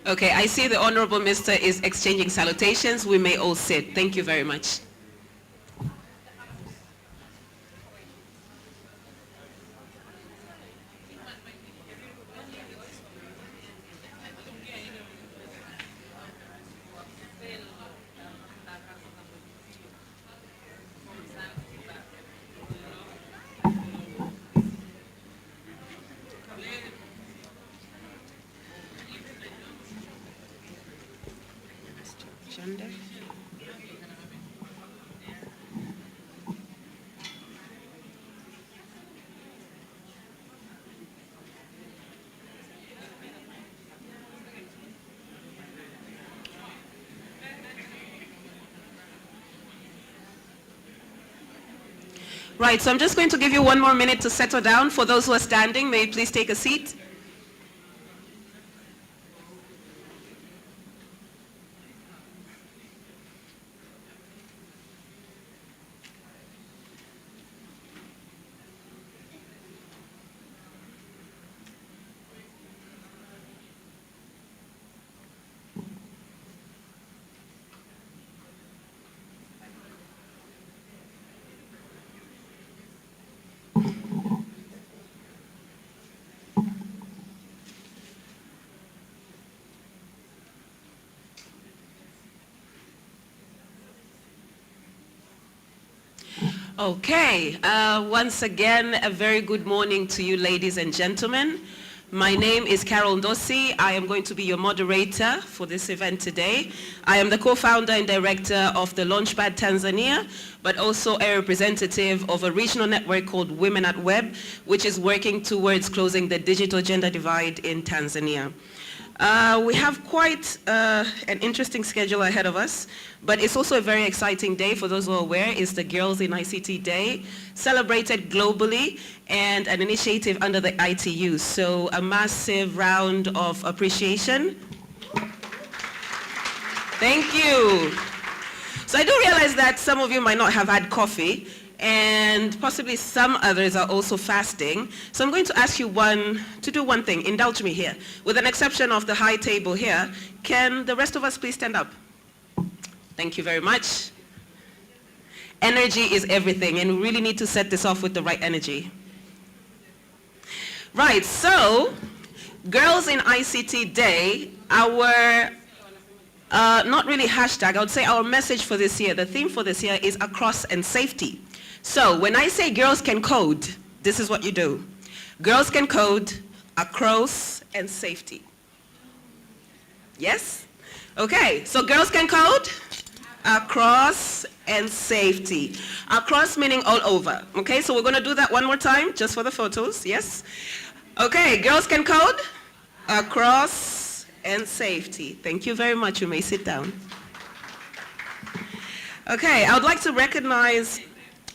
Okay, I see the Honorable Minister is exchanging salutations. We may all sit. Thank you very much. Gender. Right, so I'm just going to give you 1 more minute to settle down. For those who are standing, may you please take a seat. Okay, once again, a very good morning to you, ladies and gentlemen. My name is Carol Ndosi. I am going to be your moderator for this event today. I am the co-founder and director of the Launchpad Tanzania, but also a representative of a regional network called Women at Web, which is working towards closing the digital gender divide in Tanzania. We have quite an interesting schedule ahead of us, but it's also a very exciting day. For those who are aware, it's the Girls in ICT Day, celebrated globally, and an initiative under the ITU. So a massive round of appreciation. Thank you. So I do realize that some of you might not have had coffee, and possibly some others are also fasting. So I'm going to ask you to do one thing. Indulge me here. With an exception of the high table here, can the rest of us please stand up? Thank you very much. Energy is everything, and we really need to set this off with the right energy. Right, so Girls in ICT Day, our not really hashtag, I would say our message for this year, the theme for this year is across and safety. So when I say girls can code, this is what you do. Girls can code across and safety. Yes? Okay, so girls can code across and safety. Across meaning all over. Okay, so we're going to do that one more time just for the photos. Yes? Okay, girls can code across and safety. Thank you very much. You may sit down. Okay, I would like to recognize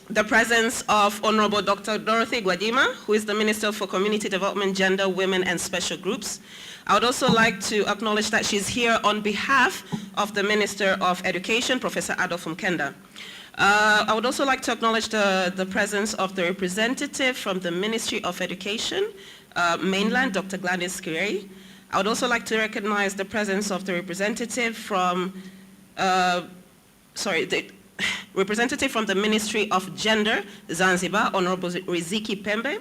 the presence of Honorable Dr. Dorothy Gwajima, who is the Minister for Community Development, Gender, Women, and Special Groups. I would also like to acknowledge that she's here on behalf of the Minister of Education, Professor Adolf Mkenda. I would also like to acknowledge the presence of the representative from the Ministry of Education, Mainland, Dr. Gladys Kirei. I would also like to recognize the presence of the representative from, representative from the Ministry of Gender, Zanzibar, Honorable Riziki Pembe.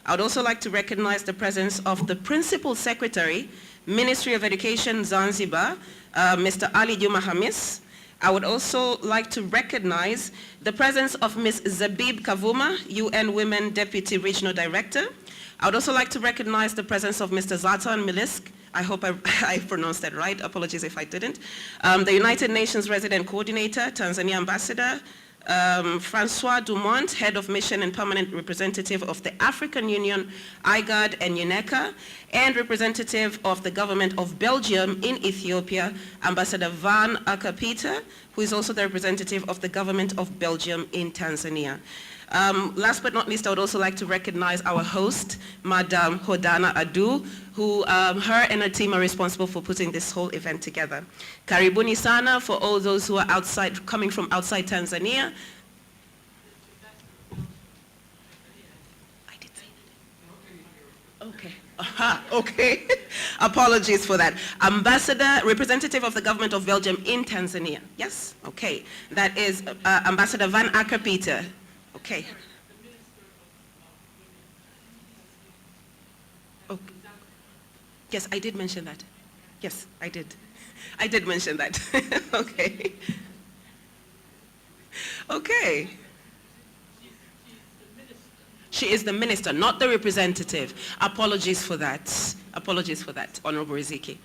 I would also like to recognize the presence of the Principal Secretary, Ministry of Education, Zanzibar, Mr. Ali Juma Hamis. I would also like to recognize the presence of Ms. Zabib Kavuma, UN Women Deputy Regional Director. I would also like to recognize the presence of Mr. Zlatan Milisk. I hope I pronounced that right. Apologies if I didn't. The United Nations Resident Coordinator, Tanzania Ambassador, Francois Dumont, Head of Mission and Permanent Representative of the African Union, IGAD and UNECA, and representative of the Government of Belgium in Ethiopia, Ambassador Van Akapita, who is also the representative of the Government of Belgium in Tanzania. Last but not least, I would also like to recognize our host, Madam Hodana Adu, who her and her team are responsible for putting this whole event together. Karibuni sana for all those who are outside, coming from outside Tanzania. I did say that. Okay. Aha, okay. Apologies for that. Ambassador, representative of the government of Belgium in Tanzania. Yes? Okay. That is Ambassador Van Acker-Peter. Okay. Okay. Yes, I did mention that. Yes, I did. I did mention that. Okay. Okay. She is the minister, not the representative. Apologies for that. Apologies for that, Honorable Riziki.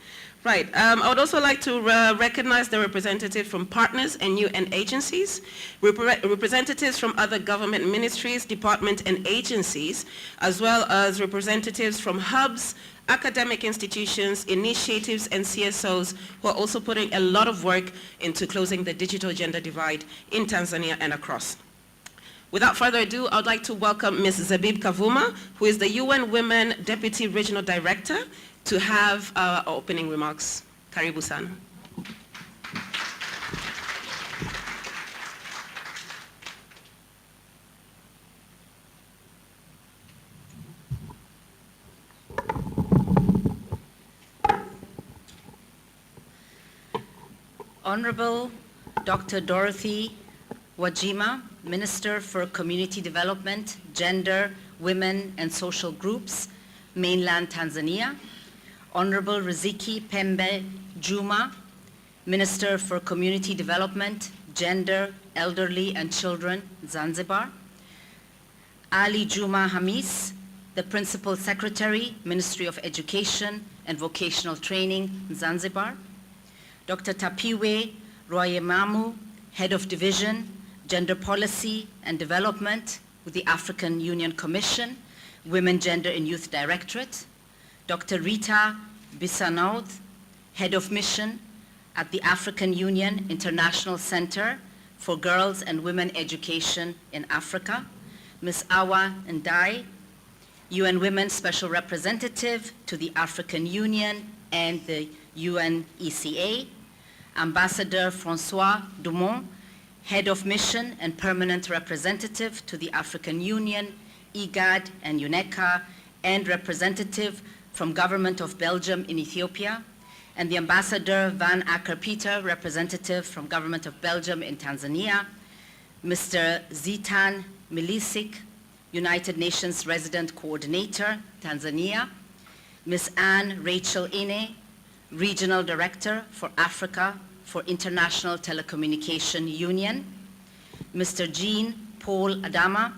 Right. I would also like to recognize the representative from partners and UN agencies, representatives from other government ministries, departments, and agencies, as well as representatives from hubs, academic institutions, initiatives, and CSOs who are also putting a lot of work into closing the digital gender divide in Tanzania and across. Without further ado, I would like to welcome Ms. Zabib Kavuma, who is the UN Women Deputy Regional Director, to have our opening remarks. Karibu sana. Honorable Dr. Dorothy Gwajima, Minister for Community Development, Gender, Women and Social Groups, Mainland Tanzania. Honorable Riziki Pembe Juma, Minister for Community Development, Gender, Elderly and Children, Zanzibar. Ali Juma Hamis, the Principal Secretary, Ministry of Education and Vocational Training, Zanzibar. Dr. Tapiwe Royemamu, Head of Division, Gender Policy and Development with the African Union Commission, Women, Gender and Youth Directorate. Dr. Rita Bisanoth, Head of Mission at the African Union International Center for Girls and Women Education in Africa. Ms. Awa Ndai, UN Women Special Representative to the African Union and the UNECA. Ambassador Francois Dumont, Head of Mission and Permanent Representative to the African Union, IGAD and UNECA, and representative from Government of Belgium in Ethiopia, and the Ambassador Van Acker-Peter, representative from Government of Belgium in Tanzania, Mr. Zitan Milisik, United Nations Resident Coordinator, Tanzania, Ms. Anne Rachel Ine, Regional Director for Africa for International Telecommunication Union, Mr. Jean Paul Adama,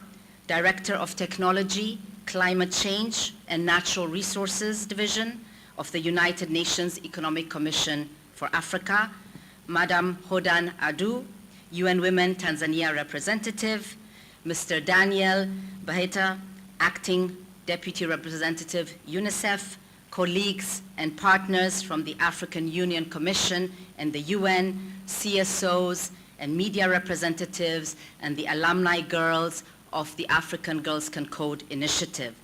Director of Technology, Climate Change and Natural Resources Division of the United Nations Economic Commission for Africa, Madam Hodan Adu, UN Women Tanzania Representative, Mr. Daniel Baheta, Acting Deputy Representative, UNICEF, colleagues and partners from the African Union Commission and the UN, CSOs and media representatives, and the alumni girls of the African Girls Can Code initiative.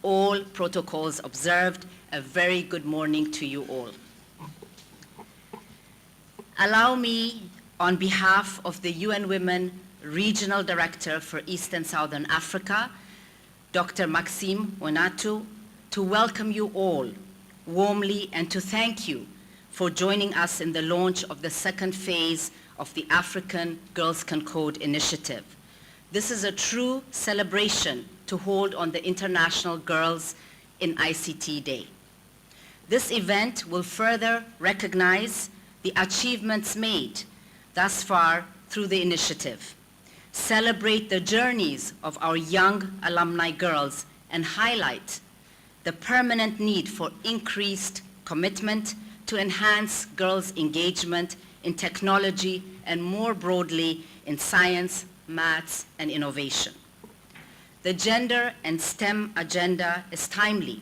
All protocols observed. A very good morning to you all. Allow me, on behalf of the UN Women Regional Director for East and Southern Africa, Dr. Maxime Wenatu, to welcome you all warmly and to thank you for joining us in the launch of the second phase of the African Girls Can Code initiative. This is a true celebration to hold on the International Girls in ICT Day. This event will further recognize the achievements made thus far through the initiative, celebrate the journeys of our young alumni girls, and highlight the permanent need for increased commitment to enhance girls' engagement in technology and more broadly in science, maths, and innovation. The gender and STEM agenda is timely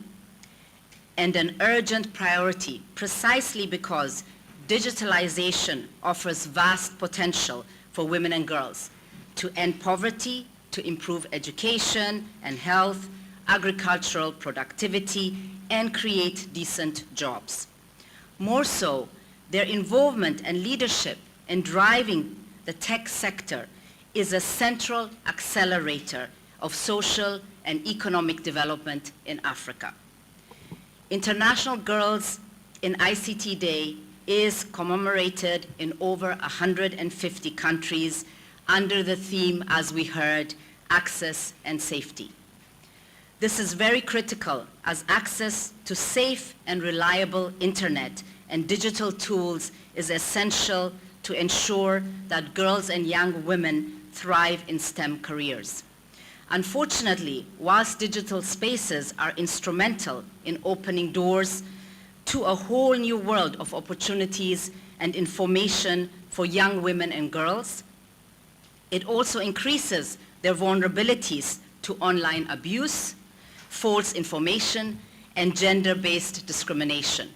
and an urgent priority precisely because digitalization offers vast potential for women and girls to end poverty, to improve education and health, agricultural productivity, and create decent jobs. More so, their involvement and leadership in driving the tech sector is a central accelerator of social and economic development in Africa. International Girls in ICT Day is commemorated in over 150 countries under the theme, as we heard, access and safety. This is very critical as access to safe and reliable internet and digital tools is essential to ensure that girls and young women thrive in STEM careers. Unfortunately, whilst digital spaces are instrumental in opening doors to a whole new world of opportunities and information for young women and girls, it also increases their vulnerabilities to online abuse, false information, and gender-based discrimination.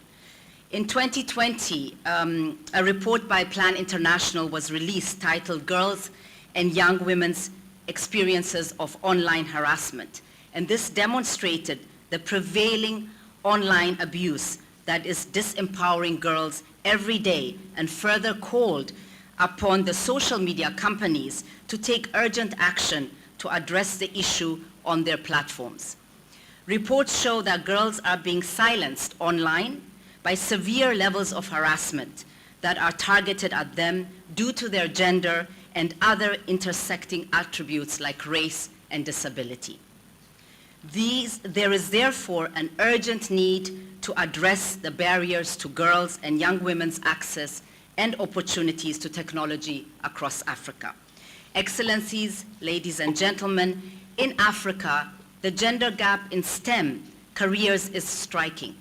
In 2020, a report by Plan International was released titled Girls and Young Women's Experiences of Online Harassment. And this demonstrated the prevailing online abuse that is disempowering girls every day and further called upon the social media companies to take urgent action to address the issue on their platforms. Reports show that girls are being silenced online by severe levels of harassment that are targeted at them due to their gender and other intersecting attributes like race and disability. There is therefore an urgent need to address the barriers to girls' and young women's access and opportunities to technology across Africa. Excellencies, ladies and gentlemen, in Africa, the gender gap in STEM careers is striking.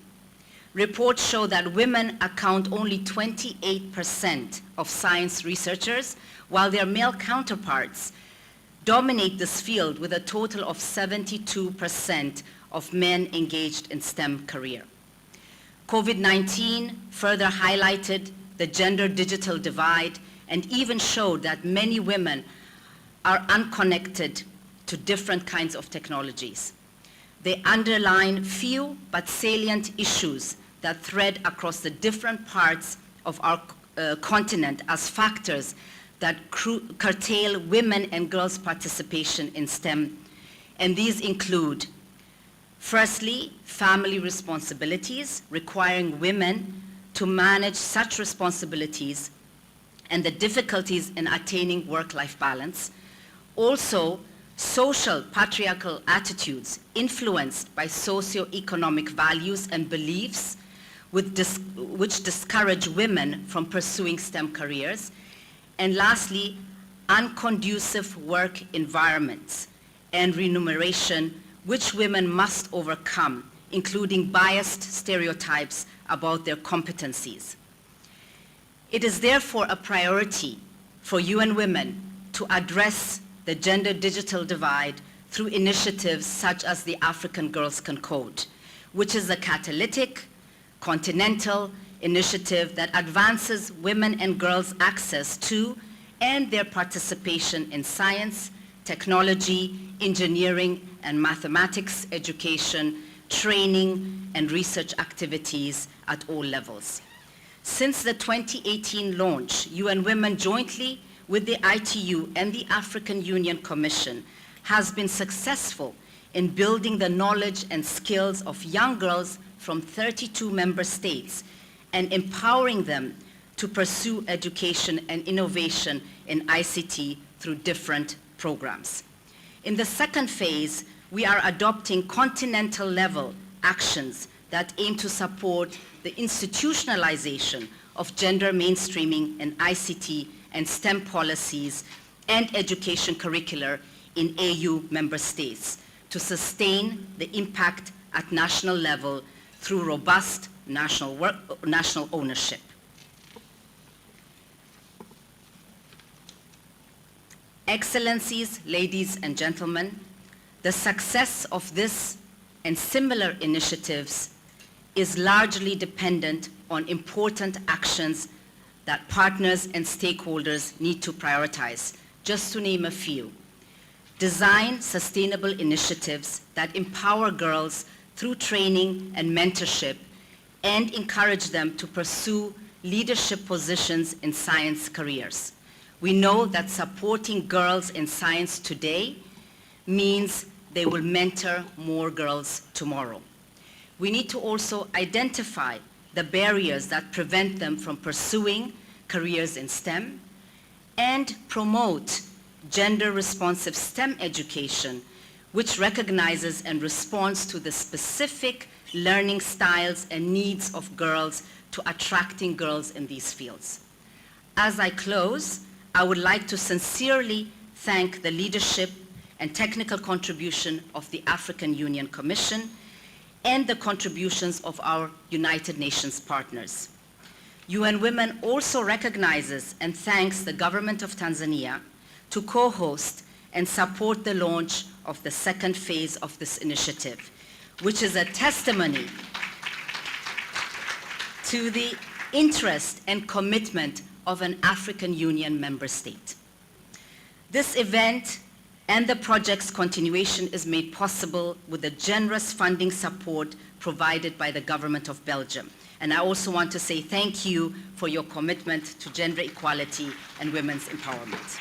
Reports show that women account only 28% of science researchers, while their male counterparts dominate this field with a total of 72% of men engaged in STEM career. COVID-19 further highlighted the gender digital divide and even showed that many women are unconnected to different kinds of technologies. They underline few but salient issues that thread across the different parts of our continent as factors that curtail women and girls' participation in STEM. And these include, firstly, family responsibilities, requiring women to manage such responsibilities and the difficulties in attaining work-life balance. Also, social patriarchal attitudes influenced by socio-economic values and beliefs which discourage women from pursuing STEM careers. And lastly, unconducive work environments and remuneration which women must overcome, including biased stereotypes about their competencies. It is therefore a priority for UN Women to address the gender digital divide through initiatives such as the African Girls Can Code, which is a catalytic, continental initiative that advances women and girls' access to and their participation in science, technology, engineering, and mathematics education, training, and research activities at all levels. Since the 2018 launch, UN Women jointly with the ITU and the African Union Commission has been successful in building the knowledge and skills of young girls from 32 member states and empowering them to pursue education and innovation in ICT through different programs. In the second phase, we are adopting continental level actions that aim to support the institutionalization of gender mainstreaming in ICT and STEM policies and education curricula in AU member states to sustain the impact at national level through robust national ownership. Excellencies, ladies and gentlemen, the success of this and similar initiatives is largely dependent on important actions that partners and stakeholders need to prioritize. Just to name a few: design sustainable initiatives that empower girls through training and mentorship and encourage them to pursue leadership positions in science careers. We know that supporting girls in science today means they will mentor more girls tomorrow. we need to also identify the barriers that prevent them from pursuing careers in STEM and promote gender-responsive STEM education, which recognizes and responds to the specific learning styles and needs of girls to attracting girls in these fields. As I close, I would like to sincerely thank the leadership and technical contribution of the African Union Commission and the contributions of our United Nations partners. UN Women also recognizes and thanks the government of Tanzania to co-host and support the launch of the second phase of this initiative, which is a testimony to the interest and commitment of an African Union member state. This event and the project's continuation is made possible with the generous funding support provided by the government of Belgium. And I also want to say thank you for your commitment to gender equality and women's empowerment.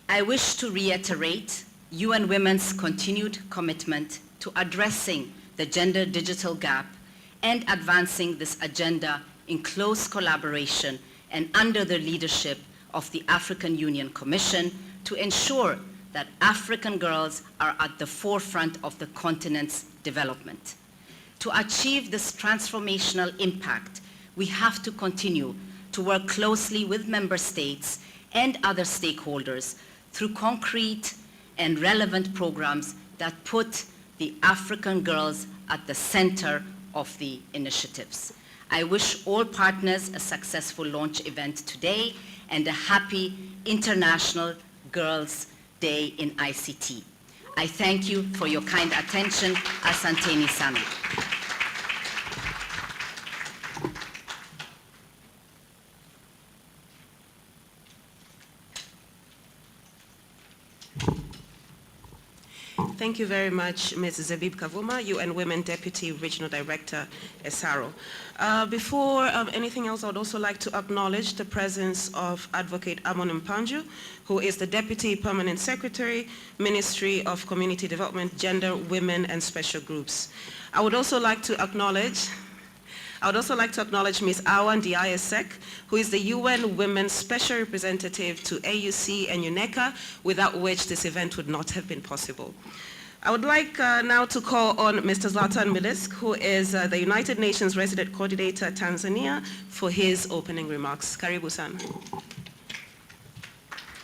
I wish to reiterate UN Women's continued commitment to addressing the gender digital gap and advancing this agenda in close collaboration and under the leadership of the African Union Commission to ensure that African girls are at the forefront of the continent's development. To achieve this transformational impact, we have to continue to work closely with member states and other stakeholders through concrete and relevant programs that put the African girls at the center of the initiatives. I wish all partners a successful launch event today and a happy International Girls' Day in ICT. I thank you for your kind attention. Asanteni sana. Thank you very much, Ms. Zabib Kavuma, UN Women Deputy Regional Director, ESARO. Before anything else, I would also like to acknowledge the presence of Advocate Amon Mpanju, who is the Deputy Permanent Secretary, Ministry of Community Development, Gender, Women, and Special Groups. I would also like to acknowledge Ms. Awan Diayesek, who is the UN Women's Special Representative to AUC and UNECA, without which this event would not have been possible. I would like now to call on Mr. Zlatan Milisk, who is the United Nations Resident Coordinator, Tanzania, for his opening remarks. Karibu-san.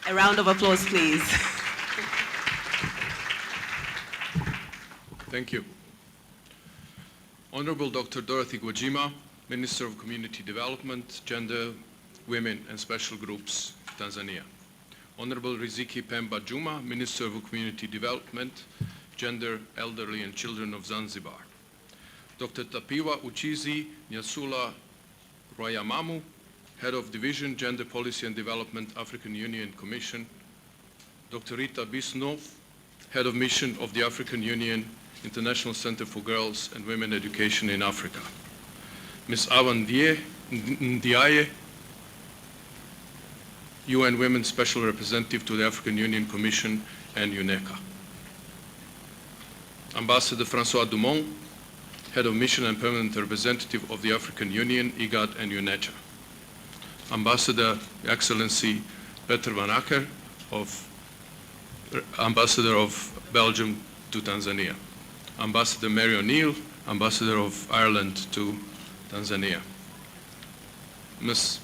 A round of applause, please. Thank you. Honorable Dr. Dorothy Gwajima, Minister of Community Development, Gender, Women and Special Groups, Tanzania. Honorable Riziki Pemba Juma, Minister of Community Development, Gender, Elderly and Children of Zanzibar. Dr. Tapiwa Uchizi Nyasula Royamamu, Head of Division, Gender Policy and Development, African Union Commission. Dr. Rita Bisnov, Head of Mission of the African Union International Center for Girls and Women Education in Africa. Ms. Awan Ndiaye, UN Women's Special Representative to the African Union Commission and UNECA. Ambassador Francois Dumont, Head of Mission and Permanent Representative of the African Union, IGAD and UNECHA. Ambassador Excellency Peter van Acker, Ambassador of Belgium to Tanzania. Ambassador Mary O'Neill, Ambassador of Ireland to Tanzania. Ms.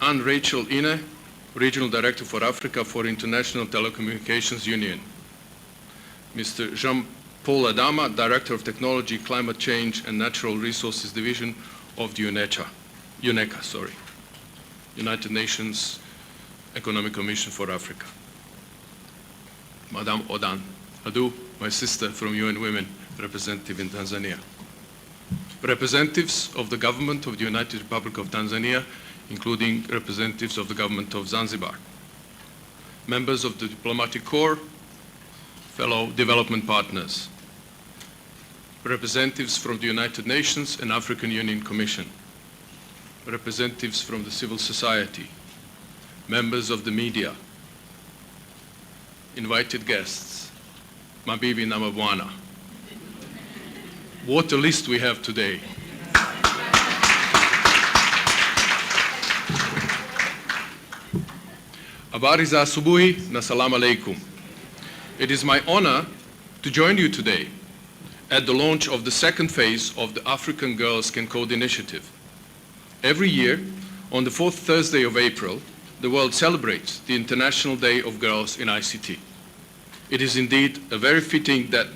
Anne Rachel Ine, Regional Director for Africa for International Telecommunications Union. Mr. Jean-Paul Adama, Director of Technology, Climate Change and Natural Resources Division of the UNECA, United Nations Economic Commission for Africa. Madame Odan Adu, my sister from UN Women, representative in Tanzania. Representatives of the government of the United Republic of Tanzania, including representatives of the government of Zanzibar. Members of the diplomatic corps, fellow development partners. Representatives from the United Nations and African Union Commission. Representatives from the civil society. Members of the media. Invited guests. Mabibi na Mabwana. What a list we have today. Habari za asubuhi na salaam alaikum. It is my honor to join you today at the launch of the second phase of the African Girls Can Code initiative. Every year, on the fourth Thursday of April, the world celebrates the International Day of Girls in ICT. It is indeed a very fitting that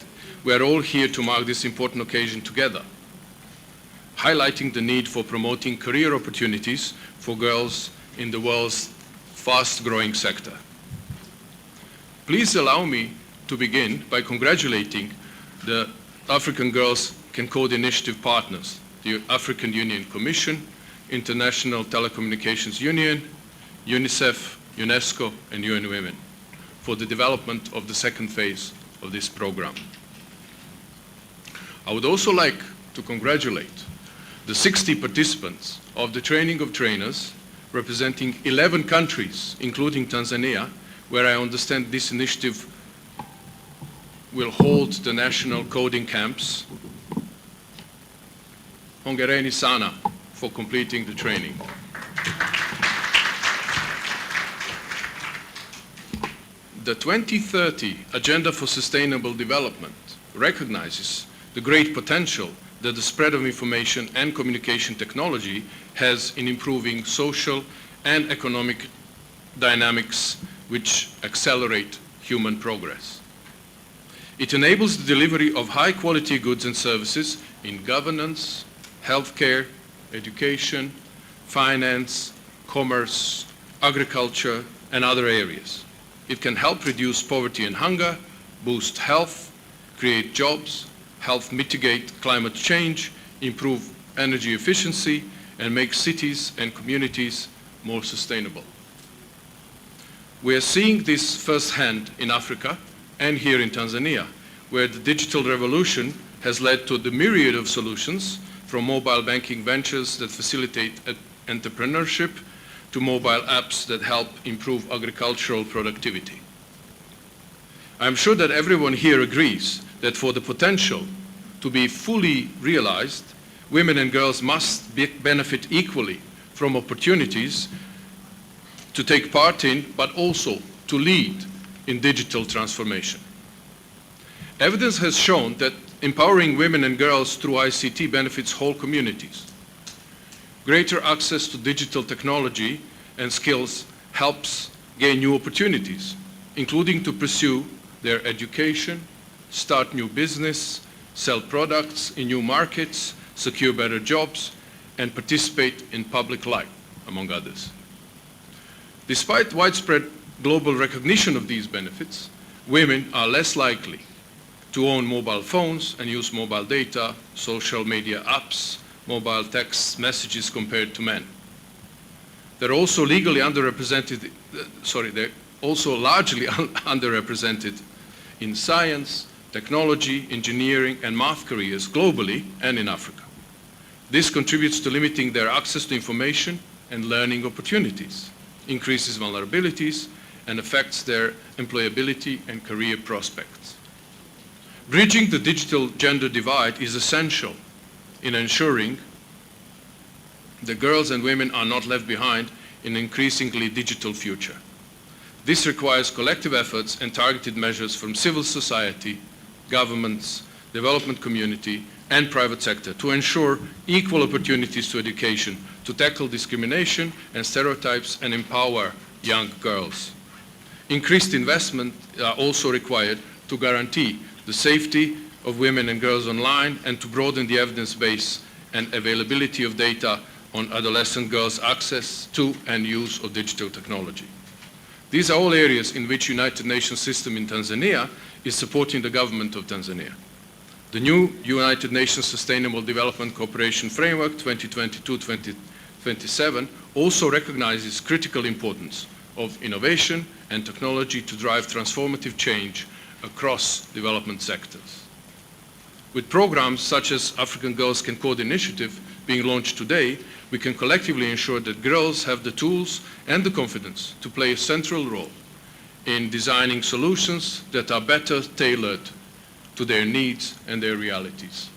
we are all here to mark this important occasion together, highlighting the need for promoting career opportunities for girls in the world's fast-growing sector. Please allow me to begin by congratulating the African Girls Can Code initiative partners, the African Union Commission, International Telecommunications Union, UNICEF, UNESCO, and UN Women, for the development of the second phase of this program. I would also like to congratulate the 60 participants of the Training of Trainers representing 11 countries, including Tanzania, where I understand this initiative will hold the national coding camps. Hongereni sana for completing the training. The 2030 Agenda for Sustainable Development recognizes the great potential that the spread of information and communication technology has in improving social and economic dynamics which accelerate human progress. It enables the delivery of high-quality goods and services in governance, healthcare, education, finance, commerce, agriculture, and other areas. It can help reduce poverty and hunger, boost health, create jobs, help mitigate climate change, improve energy efficiency, and make cities and communities more sustainable. We are seeing this firsthand in Africa and here in Tanzania, where the digital revolution has led to the myriad of solutions, from mobile banking ventures that facilitate entrepreneurship to mobile apps that help improve agricultural productivity. I'm sure that everyone here agrees that for the potential to be fully realized, women and girls must benefit equally from opportunities to take part in, but also to lead in digital transformation. Evidence has shown that empowering women and girls through ICT benefits whole communities. Greater access to digital technology and skills helps gain new opportunities, including to pursue their education, start new business, sell products in new markets, secure better jobs, and participate in public life, among others. Despite widespread global recognition of these benefits, women are less likely to own mobile phones and use mobile data, social media apps, mobile text messages compared to men. They're also legally underrepresented, they're also largely underrepresented in science, technology, engineering, and math careers globally and in Africa. This contributes to limiting their access to information and learning opportunities, increases vulnerabilities, and affects their employability and career prospects. Bridging the digital gender divide is essential in ensuring that girls and women are not left behind in an increasingly digital future. This requires collective efforts and targeted measures from civil society, governments, development community, and private sector to ensure equal opportunities to education, to tackle discrimination and stereotypes, and empower young girls. Increased investment are also required to guarantee the safety of women and girls online and to broaden the evidence base and availability of data on adolescent girls' access to and use of digital technology. These are all areas in which United Nations system in Tanzania is supporting the government of Tanzania. The new United Nations Sustainable Development Cooperation Framework 2022-2027 also recognizes critical importance of innovation and technology to drive transformative change across development sectors. With programs such as African Girls Can Code initiative being launched today, we can collectively ensure that girls have the tools and the confidence to play a central role in designing solutions that are better tailored to their needs and their realities.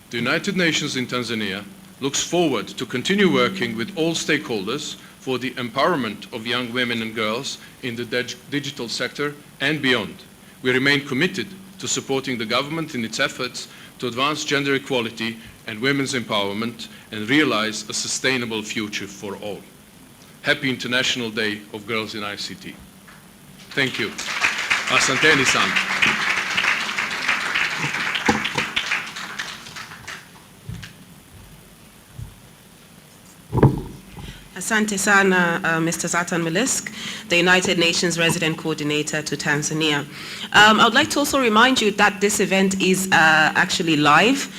The United Nations in Tanzania looks forward to continue working with all stakeholders for the empowerment of young women and girls in the digital sector and beyond. We remain committed to supporting the government in its efforts to advance gender equality and women's empowerment and realize a sustainable future for all. Happy International Day of Girls in ICT. Thank you. Asanteni sana. Asante sana, Mr. Zlatan Milisk, the United Nations Resident Coordinator to Tanzania. I would like to also remind you that this event is actually live.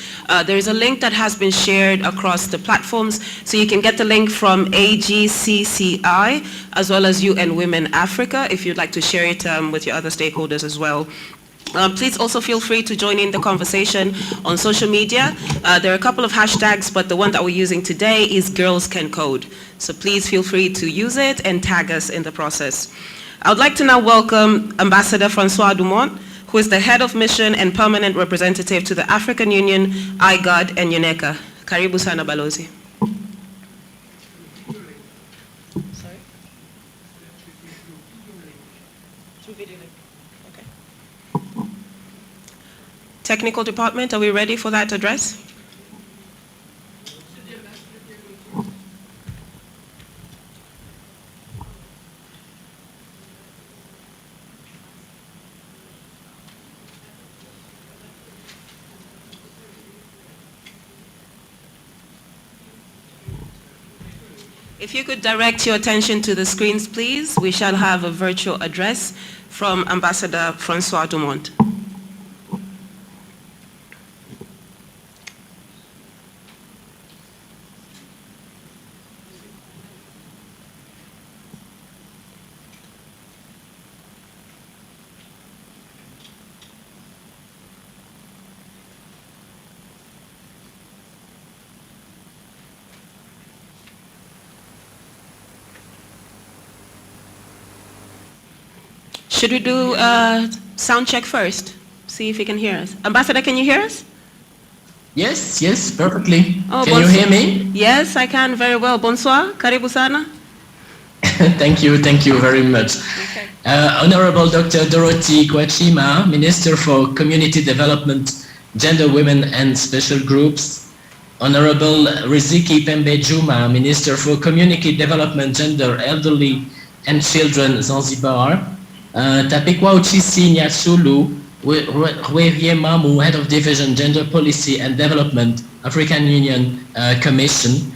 There is a link that has been shared across the platforms, so you can get the link from AGCCI as well as UN Women Africa if you'd like to share it with your other stakeholders as well. Please also feel free to join in the conversation on social media. There are a couple of hashtags, but the one that we're using today is Girls Can Code. So please feel free to use it and tag us in the process. I would like to now welcome Ambassador Francois Dumont, who is the Head of Mission and Permanent Representative to the African Union, IGAD, and UNECA. Karibu sana Balozi. Sorry? Technical department, are we ready for that address? If you could direct your attention to the screens, please, we shall have a virtual address from Ambassador Francois Dumont. Should we do a sound check first? See if you can hear us. Ambassador, can you hear us? Yes, perfectly. Oh, Can you hear me? Yes, I can very well. Bonsoir, karibu sana. Thank you very much. Okay. Honorable Dr. Dorothy Gwajima, Minister for Community Development, Gender, Women and Special Groups. Honorable Riziki Pembe Juma, Minister for Community Development, Gender, Elderly and Children, Zanzibar. Tapikwa Uchisi Nyasulu, Rwevie Mamu, Head of Division, Gender Policy and Development, African Union Commission.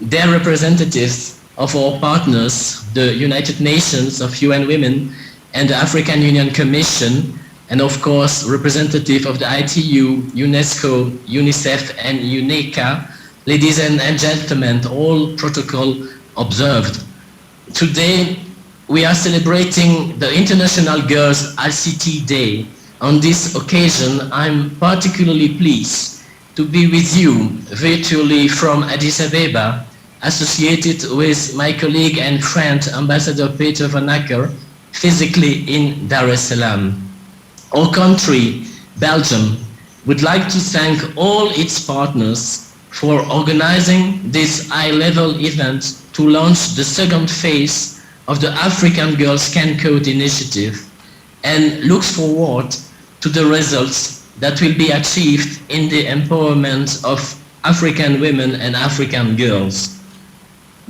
Their representatives of our partners, the United Nations of UN Women and the African Union Commission, and of course, representative of the ITU, UNESCO, UNICEF and UNECA. Ladies and gentlemen, all protocol observed. Today, we are celebrating the International Girls ICT Day. On this occasion, I'm particularly pleased to be with you virtually from Addis Ababa, associated with my colleague and friend, Ambassador Peter Van Acker, physically in Dar es Salaam. Our country, Belgium, would like to thank all its partners for organizing this high-level event to launch the second phase of the African Girls Can Code initiative, and looks forward to the results that will be achieved in the empowerment of African women and African girls.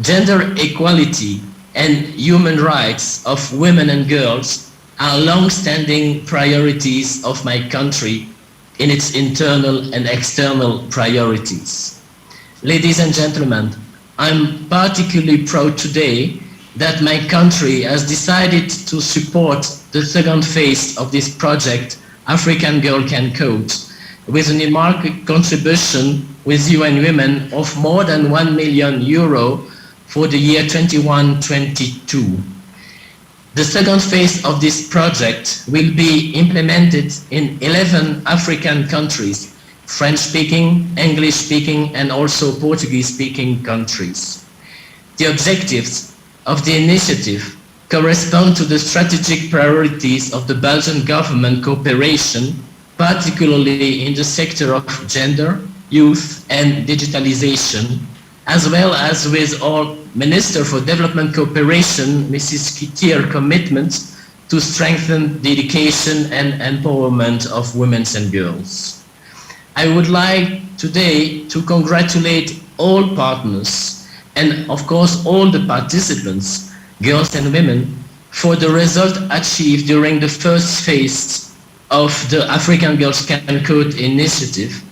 Gender equality and human rights of women and girls are long-standing priorities of my country in its internal and external priorities. Ladies and gentlemen, I'm particularly proud today that my country has decided to support the second phase of this project, African Girl Can Code, with an remarkable contribution with UN Women of more than €1 million for the year 21-22. The second phase of this project will be implemented in 11 African countries, French-speaking, English-speaking, and also Portuguese-speaking countries. The objectives of the initiative correspond to the strategic priorities of the Belgian government cooperation, particularly in the sector of gender, youth, and digitalization, as well as with our Minister for Development Cooperation, Mrs. Kittier, commitment to strengthen the education and empowerment of women and girls. I would like today to congratulate all partners and of course all the participants, girls and women, for the result achieved during the first phase of the African Girls Can Code initiative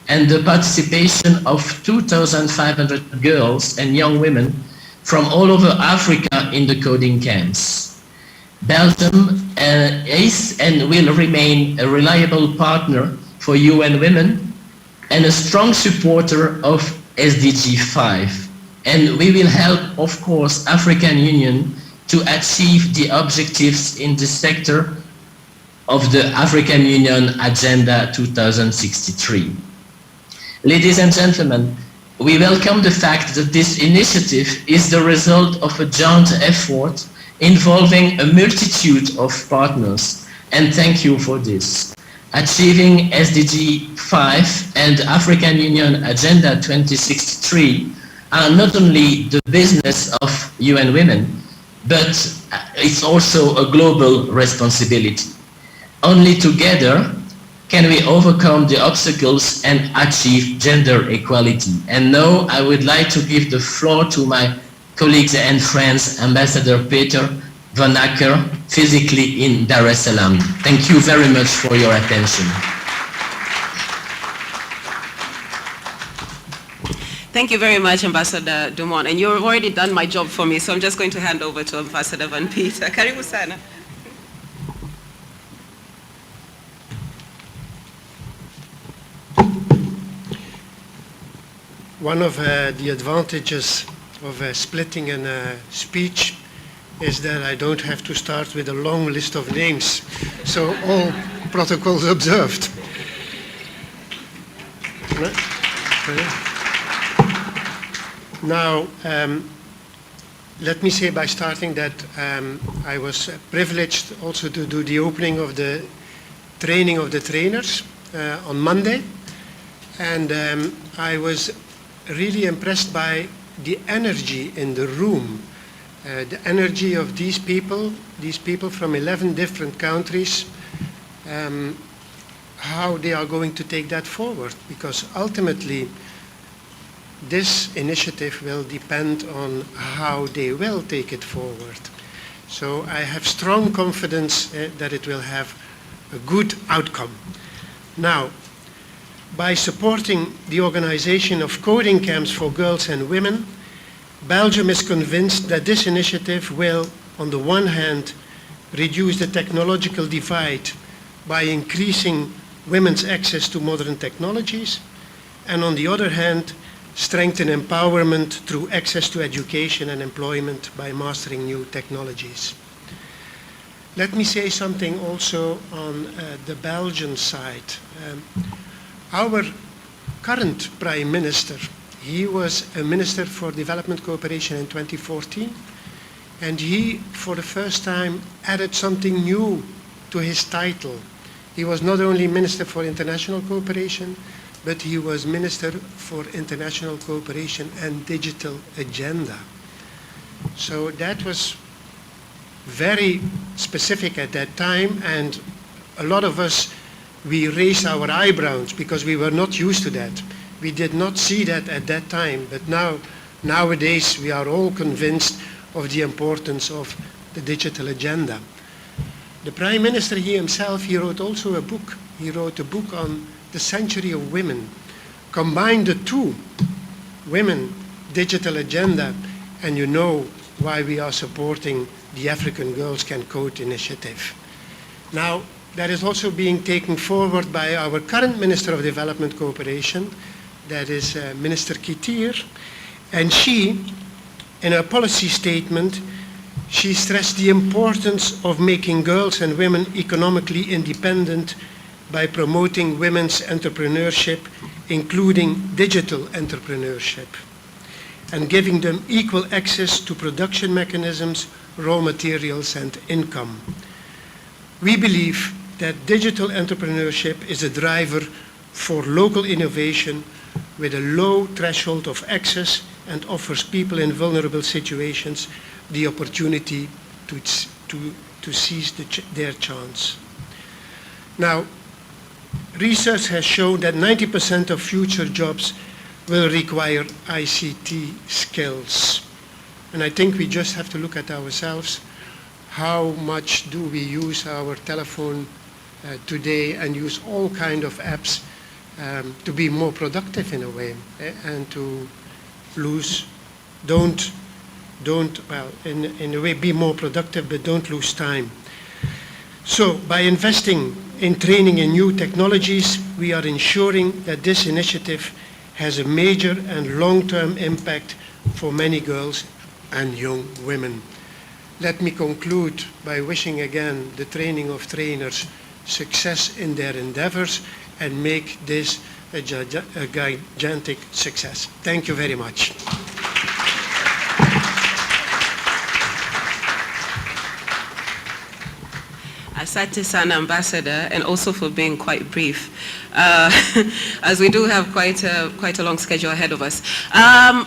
and the participation of 2,500 girls and young women from all over Africa in the coding camps. Belgium is and will remain a reliable partner for UN Women and a strong supporter of SDG 5. And we will help, of course, African Union to achieve the objectives in the sector of the African Union Agenda 2063. Ladies and gentlemen, we welcome the fact that this initiative is the result of a joint effort involving a multitude of partners, and thank you for this. Achieving SDG 5 and African Union Agenda 2063 are not only the business of UN Women, but it's also a global responsibility. Only together can we overcome the obstacles and achieve gender equality. And now I would like to give the floor to my colleagues and friends, Ambassador Peter Van Acker, physically in Dar es Salaam. Thank you very much for your attention. Thank you very much, Ambassador Dumont. And you've already done my job for me, so I'm just going to hand over to Ambassador Van Peter. Karibu sana. One of the advantages of splitting a speech is that I don't have to start with a long list of names, so all protocols observed. Now, let me say by starting that I was privileged also to do the opening of the training of the trainers on Monday, and I was really impressed by the energy in the room, the energy of these people from 11 different countries, how they are going to take that forward, because ultimately this initiative will depend on how they will take it forward. So I have strong confidence that it will have a good outcome. Now, by supporting the organization of coding camps for girls and women, Belgium is convinced that this initiative will, on the one hand, reduce the technological divide by increasing women's access to modern technologies, and on the other hand, strengthen empowerment through access to education and employment by mastering new technologies. Let me say something also on the Belgian side. Our current Prime Minister, he was a Minister for Development Cooperation in 2014, and he, for the first time, added something new to his title. He was not only Minister for International Cooperation, but he was Minister for International Cooperation and Digital Agenda. So that was very specific at that time, and a lot of us, we raised our eyebrows because we were not used to that. We did not see that at that time, but nowadays we are all convinced of the importance of the digital agenda. The Prime Minister, he himself, he wrote also a book. He wrote a book on the Century of Women, combined the two, women, digital agenda, and you know why we are supporting the African Girls Can Code initiative. Now, that is also being taken forward by our current Minister of Development Cooperation, that is Minister Kittier, and she, in her policy statement, she stressed the importance of making girls and women economically independent by promoting women's entrepreneurship, including digital entrepreneurship. and giving them equal access to production mechanisms, raw materials, and income. We believe that digital entrepreneurship is a driver for local innovation with a low threshold of access and offers people in vulnerable situations the opportunity to seize their chance. Now, research has shown that 90% of future jobs will require ICT skills. And I think we just have to look at ourselves. How much do we use our telephone today and use all kinds of apps to be more productive in a way and to in a way be more productive, but don't lose time. So by investing in training in new technologies, we are ensuring that this initiative has a major and long-term impact for many girls and young women. Let me conclude by wishing again the training of trainers success in their endeavors and make this a gigantic success. Thank you very much. Asante Sana, Ambassador, and also for being quite brief, as we do have quite a long schedule ahead of us.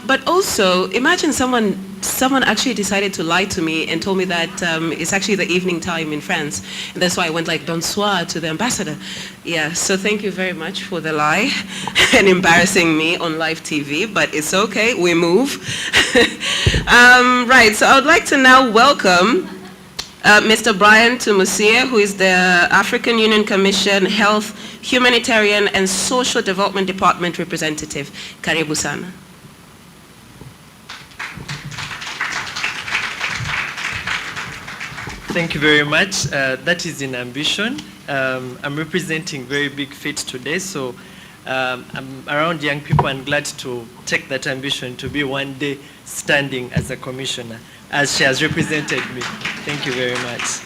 But also, imagine someone actually decided to lie to me and told me that it's actually the evening time in France, and that's why I went like "Don soir" to the ambassador. Yeah, so thank you very much for the lie and embarrassing me on live TV, but it's okay, we move. Right, so I would like to now welcome Mr. Brian Tumusia, who is the African Union Commission Health, Humanitarian and Social Development Department representative. Karibu sana. Thank you very much. That is in ambition. I'm representing very big feat today, so I'm around young people and glad to take that ambition to be one day standing as a commissioner, as she has represented me. Thank you very much.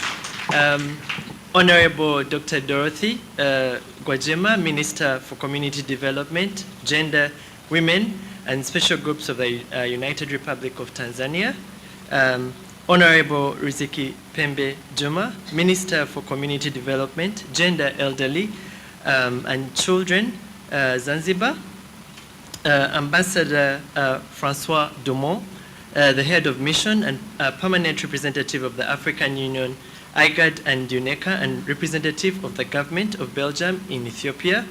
Honorable Dr. Dorothy Gwajima, Minister for Community Development, Gender, Women, and Special Groups of the United Republic of Tanzania. Honorable Riziki Pembe Juma, Minister for Community Development, Gender, Elderly, and Children, Zanzibar. Ambassador Francois Dumont, the Head of Mission and Permanent Representative of the African Union, IGAD and UNECA, and Representative of the Government of Belgium in Ethiopia.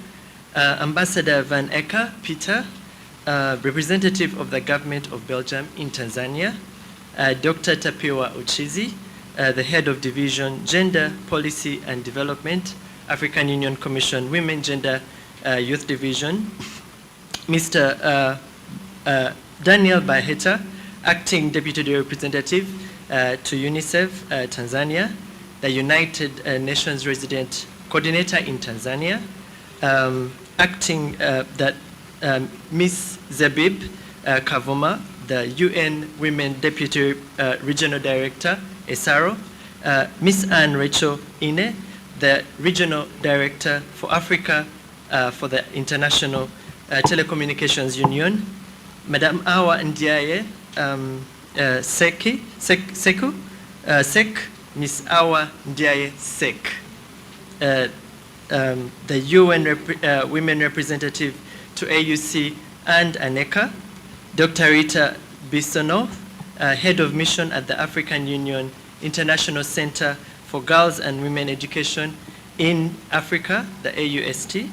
Ambassador Van Ecke Peter, Representative of the Government of Belgium in Tanzania. Dr. Tapiwa Uchizi, the Head of Division, Gender, Policy and Development, African Union Commission, Women, Gender, Youth Division. Mr. Daniel Baheta, Acting Deputy Representative to UNICEF Tanzania, the United Nations Resident Coordinator in Tanzania, acting Ms. Zebib Kavuma, the UN Women Deputy Regional Director, ESARO, Ms. Anne Rachel Ine, the Regional Director for Africa for the International Telecommunications Union, Madam Awa Ndiaye Sek, Ms. Awa Ndiaye Sek, the UN Women Representative to AUC and ANECA, Dr. Rita Bissono, Head of Mission at the African Union International Center for Girls and Women Education in Africa, the AUST,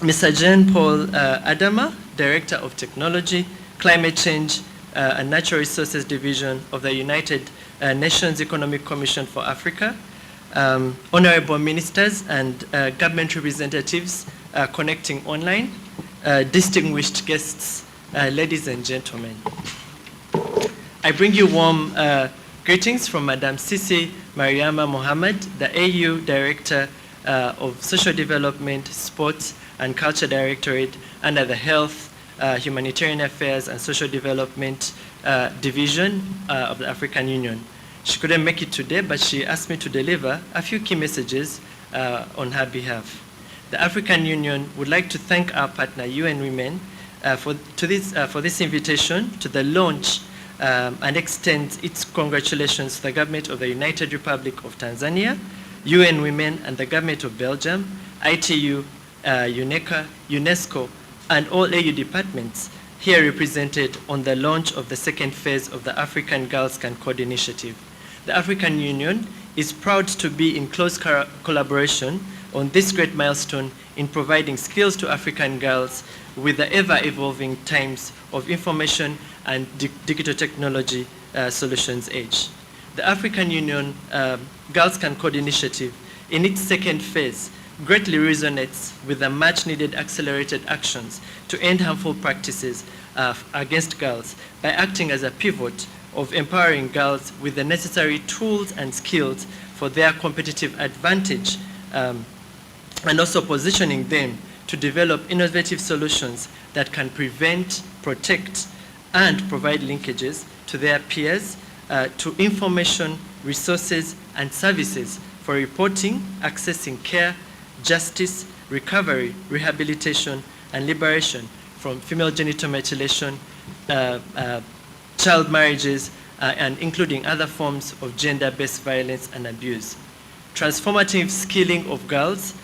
Mr. Jean-Paul Adama, Director of Technology, Climate Change and Natural Resources Division of the United Nations Economic Commission for Africa, honorable ministers and government representatives connecting online, distinguished guests, ladies and gentlemen. I bring you warm greetings from Madam Sisi Mariama Mohammed, the AU Director of Social Development, Sports and Culture Directorate under the Health, Humanitarian Affairs and Social Development Division of the African Union. She couldn't make it today, but she asked me to deliver a few key messages on her behalf. The African Union would like to thank our partner, UN Women, for this invitation to the launch and extends its congratulations to the government of the United Republic of Tanzania, UN Women and the government of Belgium, ITU, UNECA, UNESCO, and all AU departments here represented on the launch of the second phase of the African Girls Can Code initiative. The African Union is proud to be in close collaboration on this great milestone in providing skills to African girls with the ever-evolving times of information and digital technology solutions age. The African Union Girls Can Code initiative, in its second phase, greatly resonates with the much-needed accelerated actions to end harmful practices against girls by acting as a pivot of empowering girls with the necessary tools and skills for their competitive advantage, and also positioning them to develop innovative solutions that can prevent, protect, and provide linkages to their peers, to information, resources, and services for reporting, accessing care, justice, recovery, rehabilitation, and liberation from female genital mutilation, child marriages, and including other forms of gender-based violence and abuse. Transformative skilling of girls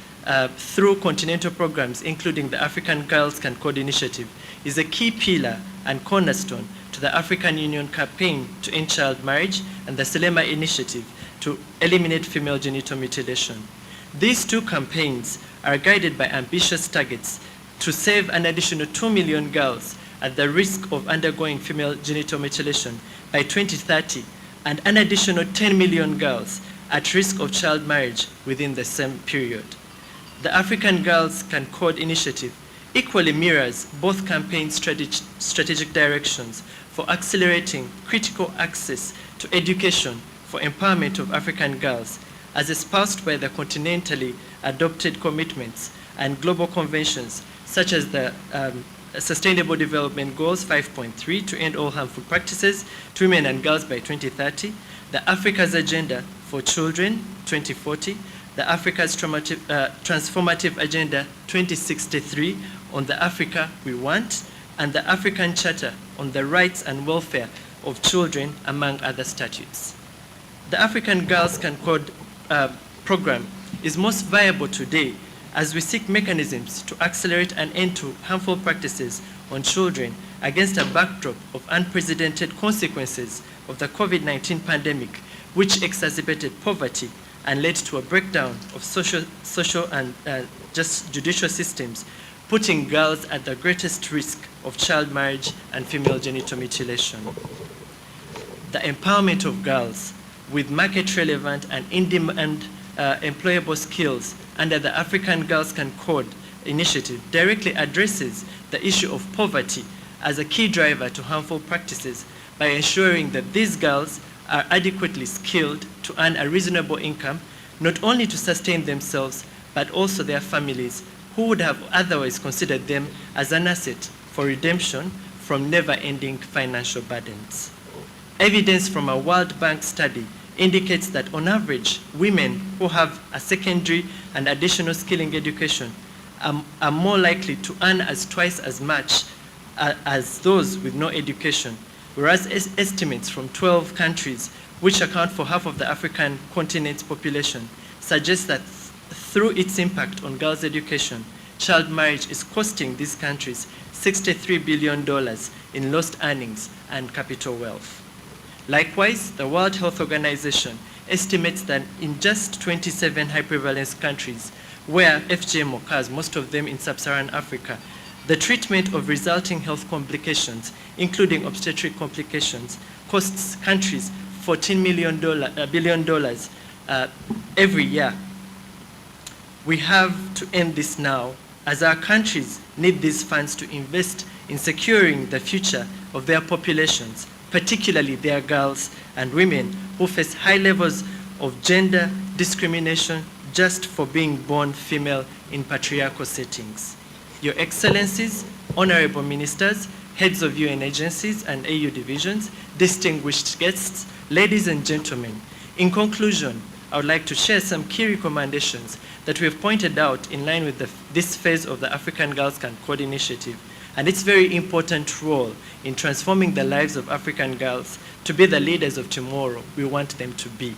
through continental programs, including the African Girls Can Code initiative, is a key pillar and cornerstone to the African Union campaign to end child marriage and the Selema initiative to eliminate female genital mutilation. These two campaigns are guided by ambitious targets to save an additional 2 million girls at the risk of undergoing female genital mutilation by 2030, and an additional 10 million girls at risk of child marriage within the same period. The African Girls Can Code initiative equally mirrors both campaign strategic directions for accelerating critical access to education for empowerment of African girls, as espoused by the continentally adopted commitments and global conventions, such as the Sustainable Development Goals 5.3 to end all harmful practices to women and girls by 2030, the Africa's Agenda for Children 2040, the Africa's Transformative Agenda 2063 on the Africa we want, and the African Charter on the Rights and Welfare of Children, among other statutes. The African Girls Can Code program is most viable today as we seek mechanisms to accelerate an end to harmful practices on children against a backdrop of unprecedented consequences of the COVID-19 pandemic, which exacerbated poverty and led to a breakdown of social and just judicial systems, putting girls at the greatest risk of child marriage and female genital mutilation. The empowerment of girls with market-relevant and in-demand employable skills under the African Girls Can Code initiative directly addresses the issue of poverty as a key driver to harmful practices by ensuring that these girls are adequately skilled to earn a reasonable income, not only to sustain themselves, but also their families, who would have otherwise considered them as an asset for redemption from never-ending financial burdens. Evidence from a World Bank study indicates that on average, women who have a secondary and additional skilling education are more likely to earn as twice as much as those with no education, whereas estimates from 12 countries, which account for half of the African continent's population, suggest that through its impact on girls' education, child marriage is costing these countries $63 billion in lost earnings and capital wealth. Likewise, the World Health Organization estimates that in just 27 high-prevalence countries where FGM occurs, most of them in sub-Saharan Africa, the treatment of resulting health complications, including obstetric complications, costs countries $14 billion every year. We have to end this now, as our countries need these funds to invest in securing the future of their populations, particularly their girls and women who face high levels of gender discrimination just for being born female in patriarchal settings. Your Excellencies, honorable ministers, heads of UN agencies and AU divisions, distinguished guests, ladies and gentlemen, in conclusion, I would like to share some key recommendations that we have pointed out in line with this phase of the African Girls Can Code initiative and its very important role in transforming the lives of African girls to be the leaders of tomorrow we want them to be.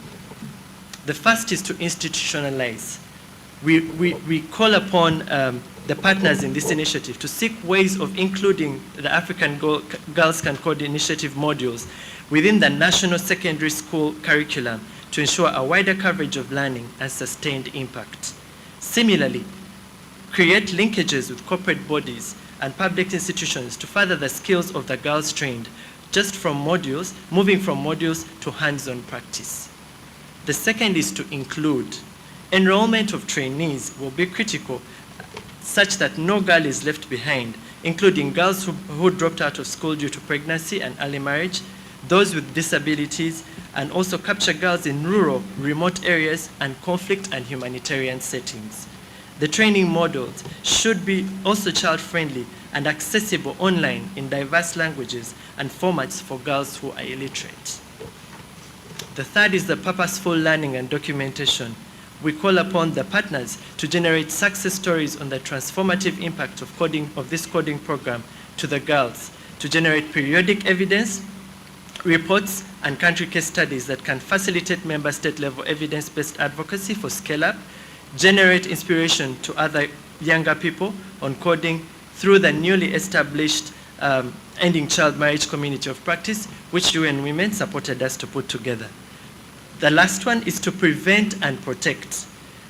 The first is to institutionalize. We call upon the partners in this initiative to seek ways of including the African Girls Can Code initiative modules within the national secondary school curriculum to ensure a wider coverage of learning and sustained impact. Similarly, create linkages with corporate bodies and public institutions to further the skills of the girls trained, just from modules, moving from modules to hands-on practice. The second is to include. Enrollment of trainees will be critical, such that no girl is left behind, including girls who dropped out of school due to pregnancy and early marriage, those with disabilities, and also capture girls in rural, remote areas, and conflict and humanitarian settings. The training models should be also child-friendly and accessible online in diverse languages and formats for girls who are illiterate. The third is the purposeful learning and documentation. We call upon the partners to generate success stories on the transformative impact of this coding program to the girls, to generate periodic evidence, reports, and country case studies that can facilitate member state level evidence-based advocacy for scale-up, generate inspiration to other younger people on coding through the newly established Ending Child Marriage Community of Practice, which UN Women supported us to put together. The last one is to prevent and protect.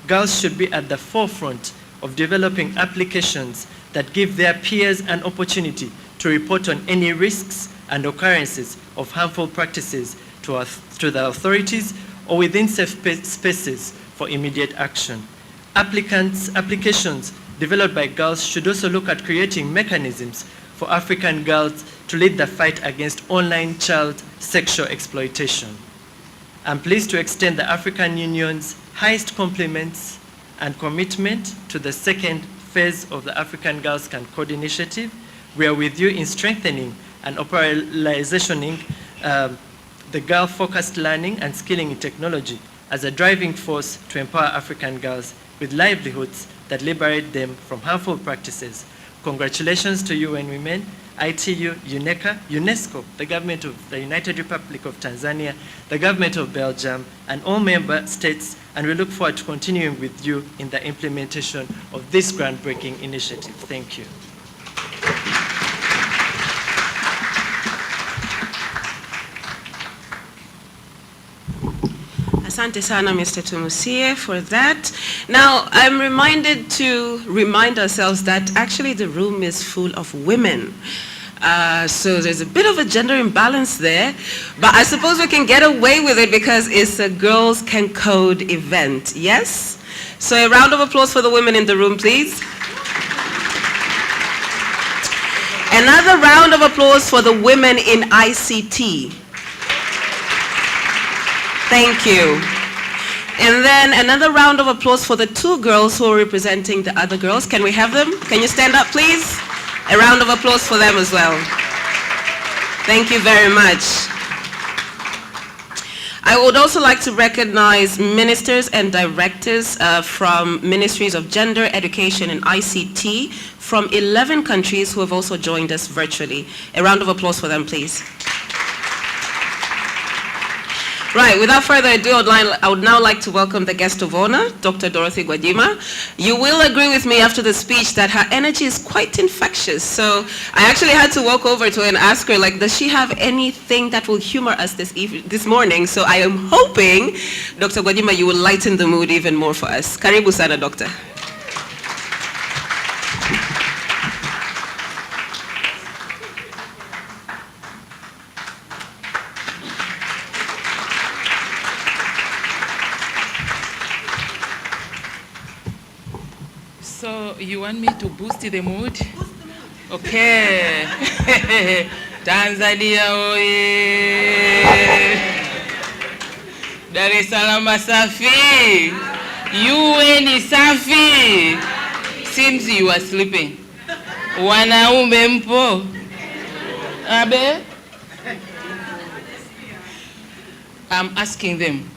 Girls should be at the forefront of developing applications that give their peers an opportunity to report on any risks and occurrences of harmful practices to the authorities or within safe spaces for immediate action. Applications developed by girls should also look at creating mechanisms for African girls to lead the fight against online child sexual exploitation. I'm pleased to extend the African Union's highest compliments and commitment to the second phase of the African Girls Can Code initiative. We are with you in strengthening and operationalizing the girl-focused learning and skilling in technology as a driving force to empower African girls with livelihoods that liberate them from harmful practices. Congratulations to UN Women, ITU, UNECA, UNESCO, the government of the United Republic of Tanzania, the government of Belgium, and all member states, and we look forward to continuing with you in the implementation of this groundbreaking initiative. Thank you. Asante sana, Mr. Tumusie, for that. Now, I'm reminded to remind ourselves that actually the room is full of women. So there's a bit of a gender imbalance there, but I suppose we can get away with it because it's a Girls Can Code event, yes? So a round of applause for the women in the room, please. Another round of applause for the women in ICT. Thank you. And then another round of applause for the two girls who are representing the other girls. Can we have them? Can you stand up, please? A round of applause for them as well. Thank you very much. I would also like to recognize ministers and directors from Ministries of Gender, Education, and ICT from 11 countries who have also joined us virtually. A round of applause for them, please. Right, without further ado, I would now like to welcome the guest of honor, Dr. Dorothy Gwajima. You will agree with me after the speech that her energy is quite infectious. So I actually had to walk over to her and ask her, like, does she have anything that will humor us this morning? So I am hoping, Dr. Gwajima, you will lighten the mood even more for us. Karibu sana, Doctor. So you want me to boost the mood? Okay. Tanzania oye! Dar es Salaam safi! UN safi! Seems you are sleeping. Wanaume mpo? Abe? I'm asking them.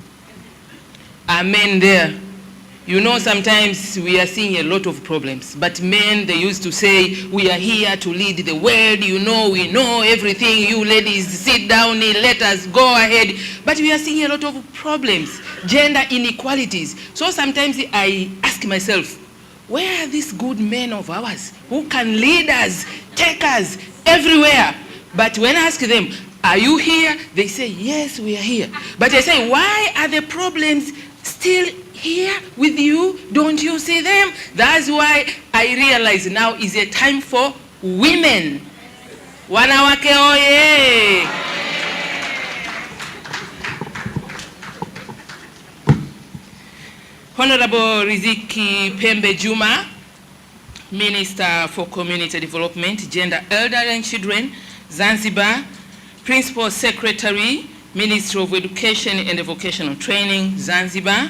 Are men there? You know, sometimes we are seeing a lot of problems, but men, they used to say, we are here to lead the world, you know, we know everything, you ladies sit down, let us go ahead. But we are seeing a lot of problems, gender inequalities. So sometimes I ask myself, where are these good men of ours who can lead us, take us everywhere? But when I ask them, are you here? They say, yes, we are here. But I say, why are the problems still here with you? Don't you see them? That's why I realize now is a time for women. Wanawake oye! Honorable Riziki Pembe Juma, Minister for Community Development, Gender, Elder and Children, Zanzibar, Principal Secretary, Ministry of Education and Vocational Training, Zanzibar,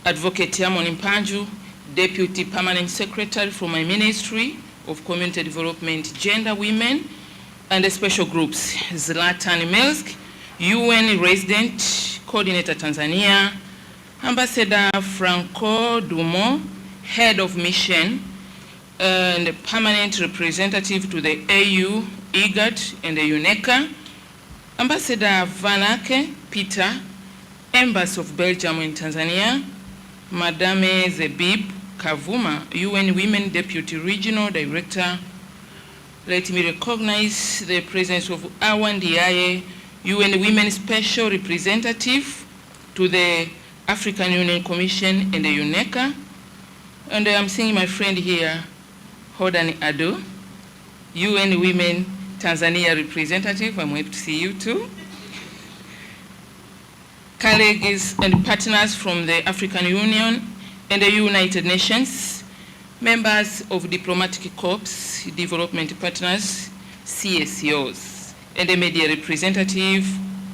Advocate Yamon Mpanju, Deputy Permanent Secretary for my Ministry of Community Development, Gender, Women, and the Special Groups, Zlatan Melsk, UN Resident Coordinator Tanzania, Ambassador Franco Dumo, Head of Mission, and Permanent Representative to the AU, IGAD, and the UNECA, Ambassador Vanake Peter, Embassy of Belgium in Tanzania, Madame Zebib Kavuma, UN Women Deputy Regional Director. Let me recognize the presence of Awan Diaye, UN Women Special Representative to the African Union Commission and the UNECA. And I'm seeing my friend here, Hodani Ado, UN Women Tanzania Representative. I'm happy to see you too. Colleagues and partners from the African Union and the United Nations, members of diplomatic corps, development partners, CSOs, and the media representative.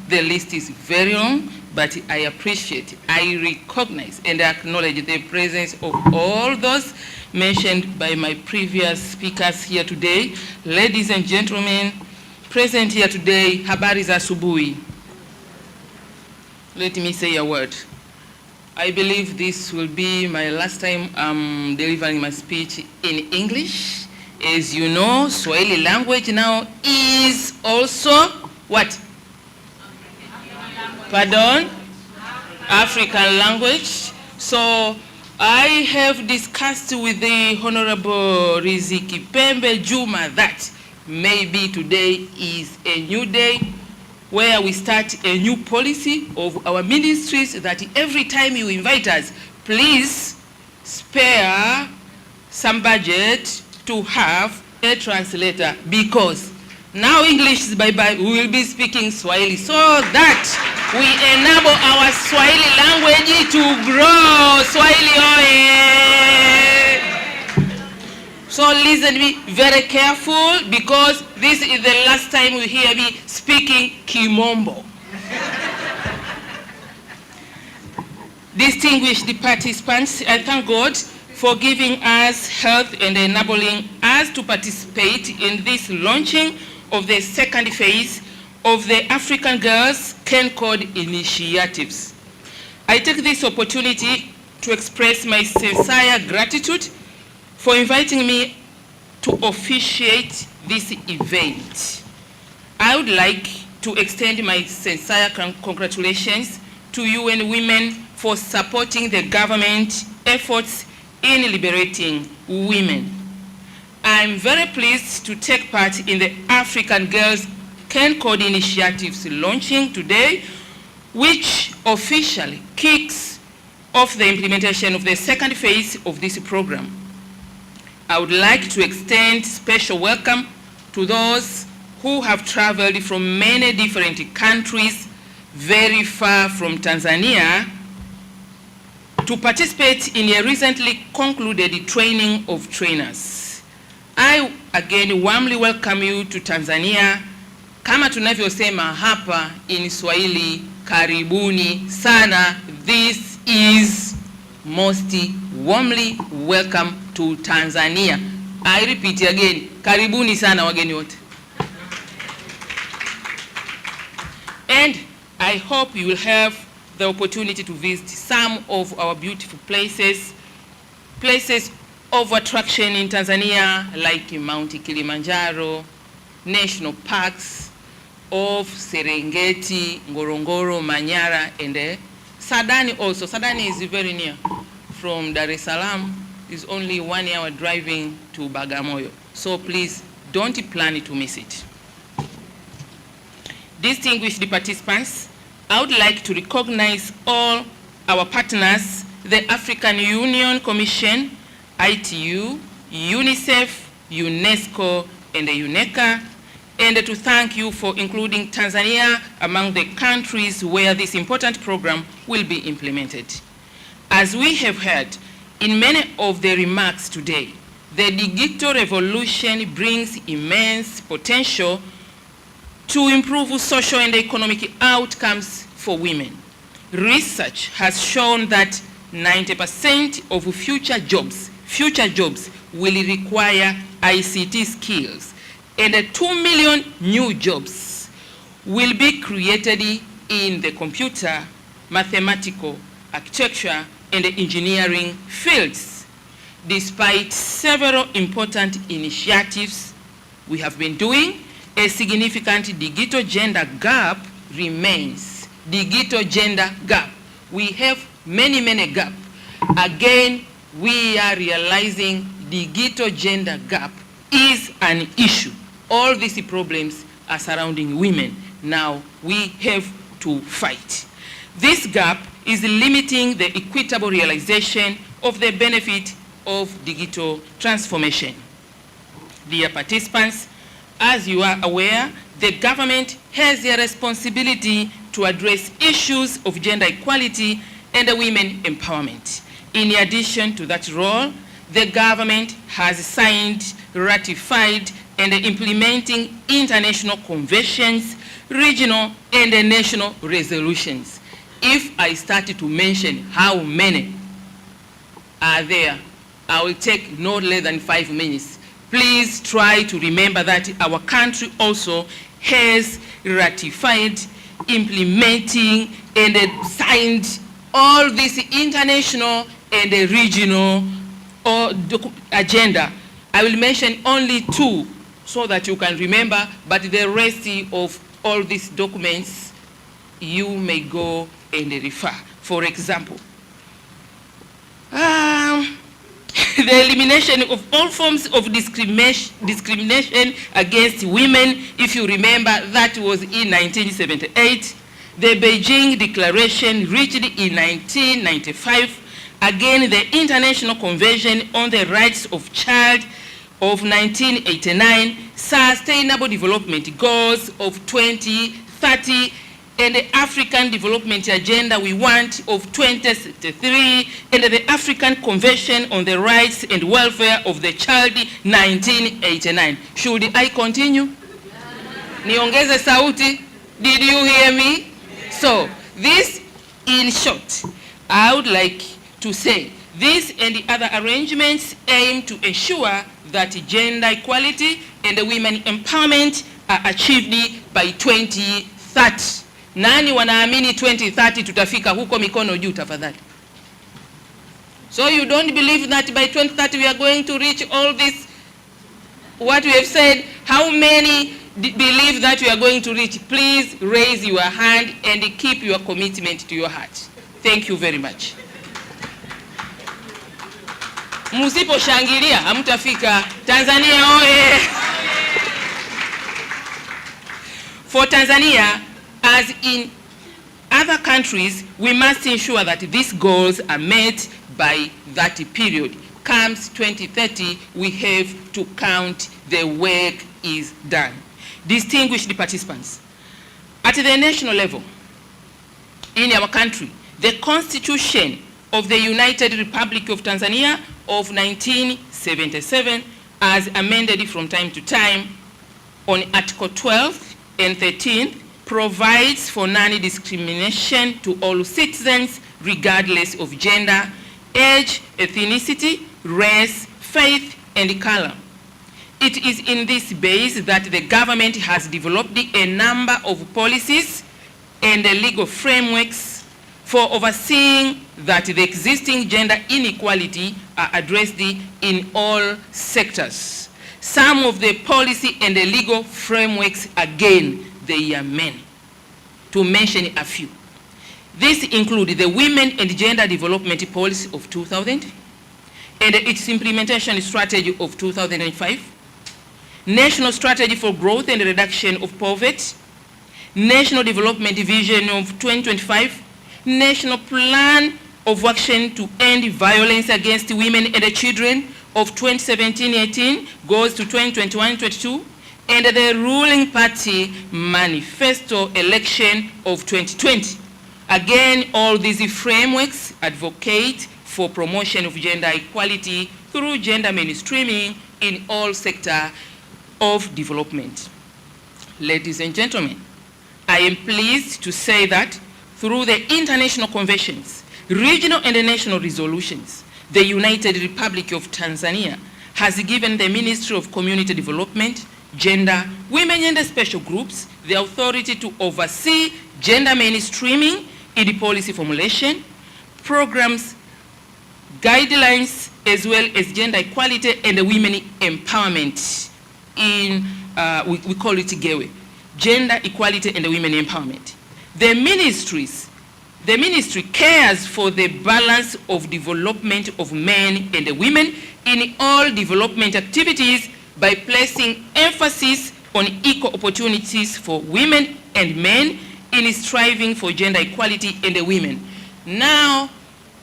The list is very long, but I appreciate, I recognize and acknowledge the presence of all those mentioned by my previous speakers here today. Ladies and gentlemen, present here today, habari za asubuhi. Let me say a word. I believe this will be my last time delivering my speech in English. As you know, Swahili language now is also what? Pardon? African language. So I have discussed with the Honorable Riziki Pembe Juma that maybe today is a new day where we start a new policy of our ministries that every time you invite us, please spare some budget to have a translator, because now English is bye-bye, we will be speaking Swahili so that we enable our Swahili language to grow. Swahili oye! So listen to me very careful, because this is the last time you hear me speaking Kimombo. Distinguished participants, I thank God for giving us health and enabling us to participate in this launching of the second phase of the African Girls Can Code initiatives. I take this opportunity to express my sincere gratitude for inviting me to officiate this event. I would like to extend my sincere congratulations to UN Women for supporting the government efforts in liberating women. I'm very pleased to take part in the African Girls Can Code initiatives launching today, which officially kicks off the implementation of the second phase of this program. I would like to extend special welcome to those who have traveled from many different countries very far from Tanzania to participate in a recently concluded training of trainers. I again warmly welcome you to Tanzania. Kama tunavyosema hapa in Swahili, karibuni sana. This is most warmly welcome to Tanzania. I repeat again, karibuni sana wageni wote. And I hope you will have the opportunity to visit some of our beautiful places of attraction in Tanzania, like Mount Kilimanjaro, national parks of Serengeti, Ngorongoro, Manyara, and Sadani also. Sadani is very near. From Dar es Salaam is only 1 hour driving to Bagamoyo. So please don't plan to miss it. Distinguished participants, I would like to recognize all our partners, the African Union Commission, ITU, UNICEF, UNESCO, and the UNECA, and to thank you for including Tanzania among the countries where this important program will be implemented. As we have heard in many of the remarks today, the digital revolution brings immense potential to improve social and economic outcomes for women. Research has shown that 90% of future jobs will require ICT skills, and 2 million new jobs will be created in the computer, mathematical, architecture, and engineering fields. Despite several important initiatives we have been doing, a significant digital gender gap remains. Digital gender gap. We have many gaps. Again, we are realizing digital gender gap is an issue. All these problems are surrounding women. Now we have to fight. This gap is limiting the equitable realization of the benefit of digital transformation. Dear participants, as you are aware, the government has a responsibility to address issues of gender equality and women empowerment. In addition to that role, the government has signed, ratified, and implementing international conventions, regional and national resolutions. If I started to mention how many are there, I will take no less than 5 minutes. Please try to remember that our country also has ratified, implementing, and signed all these international and regional agenda. I will mention only 2 so that you can remember, but the rest of all these documents you may go and refer. For example, the elimination of all forms of discrimination against women, if you remember, that was in 1978. The Beijing Declaration reached in 1995. Again, the International Convention on the Rights of Child of 1989, Sustainable Development Goals of 2030, and the African Development Agenda we want of 2033, and the African Convention on the Rights and Welfare of the Child 1989. Should I continue? Niongeze sauti? Did you hear me? So, this in short, I would like to say this and the other arrangements aim to ensure that gender equality and women empowerment are achieved by 2030. Nani wanaamini 2030 tutafika huko? Mikono juu tafadhali. So you don't believe that by 2030 we are going to reach all this, what we have said? How many believe that we are going to reach? Please raise your hand and keep your commitment to your heart. Thank you very much. Msiposhangilia hamtafika. Tanzania oye! For Tanzania, as in other countries, we must ensure that these goals are met by that period. Comes 2030, we have to count the work is done. Distinguished participants, at the national level, in our country, the Constitution of the United Republic of Tanzania of 1977, as amended from time to time, on Article 12 and 13, provides for non-discrimination to all citizens regardless of gender, age, ethnicity, race, faith, and color. It is in this base that the government has developed a number of policies and legal frameworks for overseeing that the existing gender inequality are addressed in all sectors. Some of the policy and the legal frameworks, again, they are many. To mention a few. These include the Women and Gender Development Policy of 2000 and its implementation strategy of 2005, National Strategy for Growth and Reduction of Poverty, National Development Vision of 2025, National Plan of Action to End Violence Against Women and Children of 2017-18 goes to 2021-22, and the ruling party manifesto election of 2020. Again, all these frameworks advocate for promotion of gender equality through gender mainstreaming in all sectors of development. Ladies and gentlemen, I am pleased to say that through the international conventions, regional and national resolutions, the United Republic of Tanzania has given the Ministry of Community Development, Gender, Women and Special Groups the authority to oversee gender mainstreaming in the policy formulation, programs, guidelines, as well as gender equality and women empowerment in, we call it GEWE, Gender Equality and Women Empowerment. The ministry cares for the balance of development of men and women in all development activities by placing emphasis on equal opportunities for women and men in striving for gender equality in the women. Now,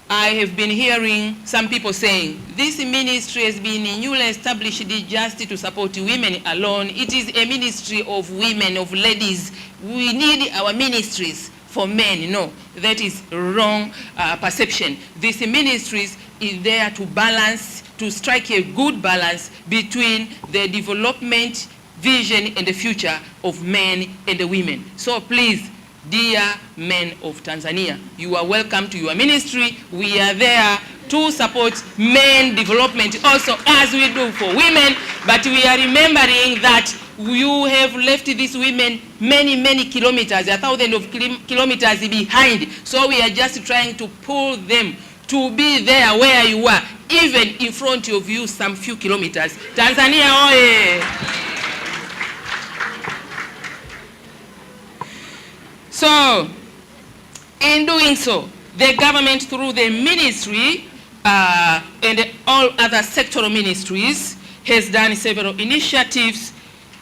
I have been hearing some people saying, this ministry has been newly established just to support women alone. It is a ministry of women, of ladies. We need our ministries for men. No, that is wrong perception. This ministries is there to balance, to strike a good balance between the development vision and the future of men and the women. So please, dear men of Tanzania, you are welcome to your ministry. We are there to support men development also as we do for women, but we are remembering that you have left these women many kilometers, 1,000 of kilometers behind. So we are just trying to pull them to be there where you are, even in front of you some few kilometers. Tanzania, oye! So, in doing so, the government through the ministry and all other sectoral ministries has done several initiatives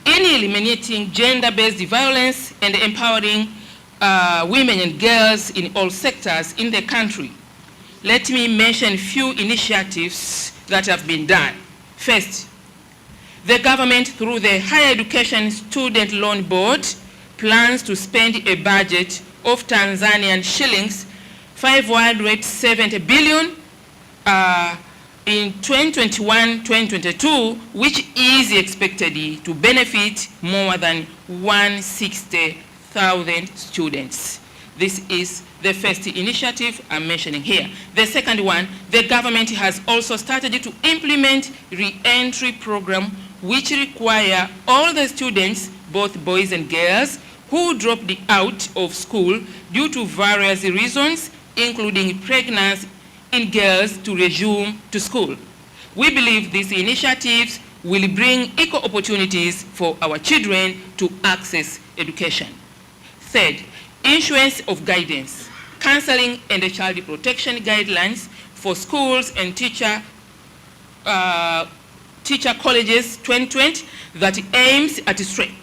in eliminating gender-based violence and empowering women and girls in all sectors in the country. Let me mention a few initiatives that have been done. First, the government through the Higher Education Student Loan Board plans to spend a budget of Tanzanian shillings 570 billion in 2021-2022, which is expected to benefit more than 160,000 students. This is the first initiative I'm mentioning here. The second one, the government has also started to implement re-entry program which require all the students, both boys and girls, who dropped out of school due to various reasons, including pregnancy in girls, to resume to school. We believe these initiatives will bring equal opportunities for our children to access education. Third, issuance of guidance, counseling and child protection guidelines for schools and teacher colleges 2020 that aims at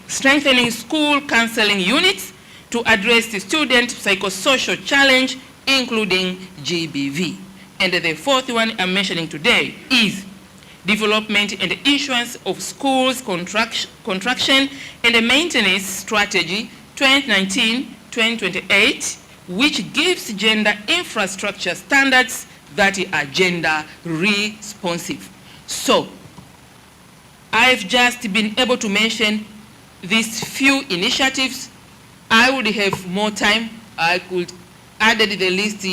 strengthening school counseling units to address the student psychosocial challenge, including GBV. And the fourth one I'm mentioning today is development and issuance of schools construction and maintenance strategy 2019-2028, which gives gender infrastructure standards that are gender responsive. So, I've just been able to mention these few initiatives. I would have more time. I could add the list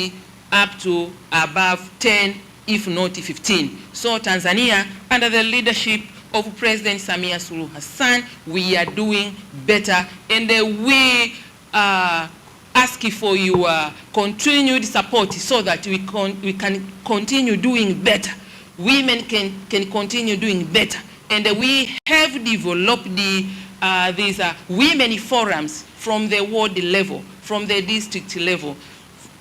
up to above 10, if not 15. So Tanzania, under the leadership of President Samia Suluhu Hassan, we are doing better, and we are ask for your continued support so that we can continue doing better. Women can continue doing better. And we have developed these women forums from the ward level, from the district level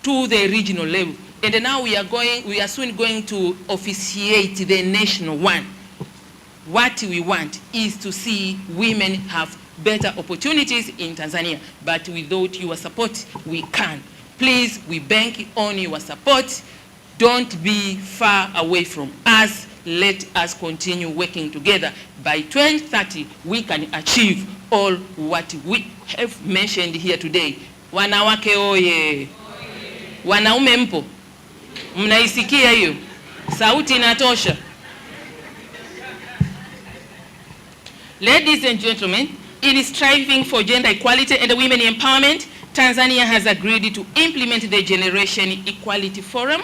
to the regional level. And now we are soon going to officiate the national one. What we want is to see women have better opportunities in Tanzania, but without your support, we can't. Please, we bank on your support. Don't be far away from us. Let us continue working together. By 2030, we can achieve all what we have mentioned here today. Wanawake oye! Wanaume mpo? Mnaisikia hiyo? Sauti inatosha. Ladies and gentlemen, in striving for gender equality and women empowerment, Tanzania has agreed to implement the Generation Equality Forum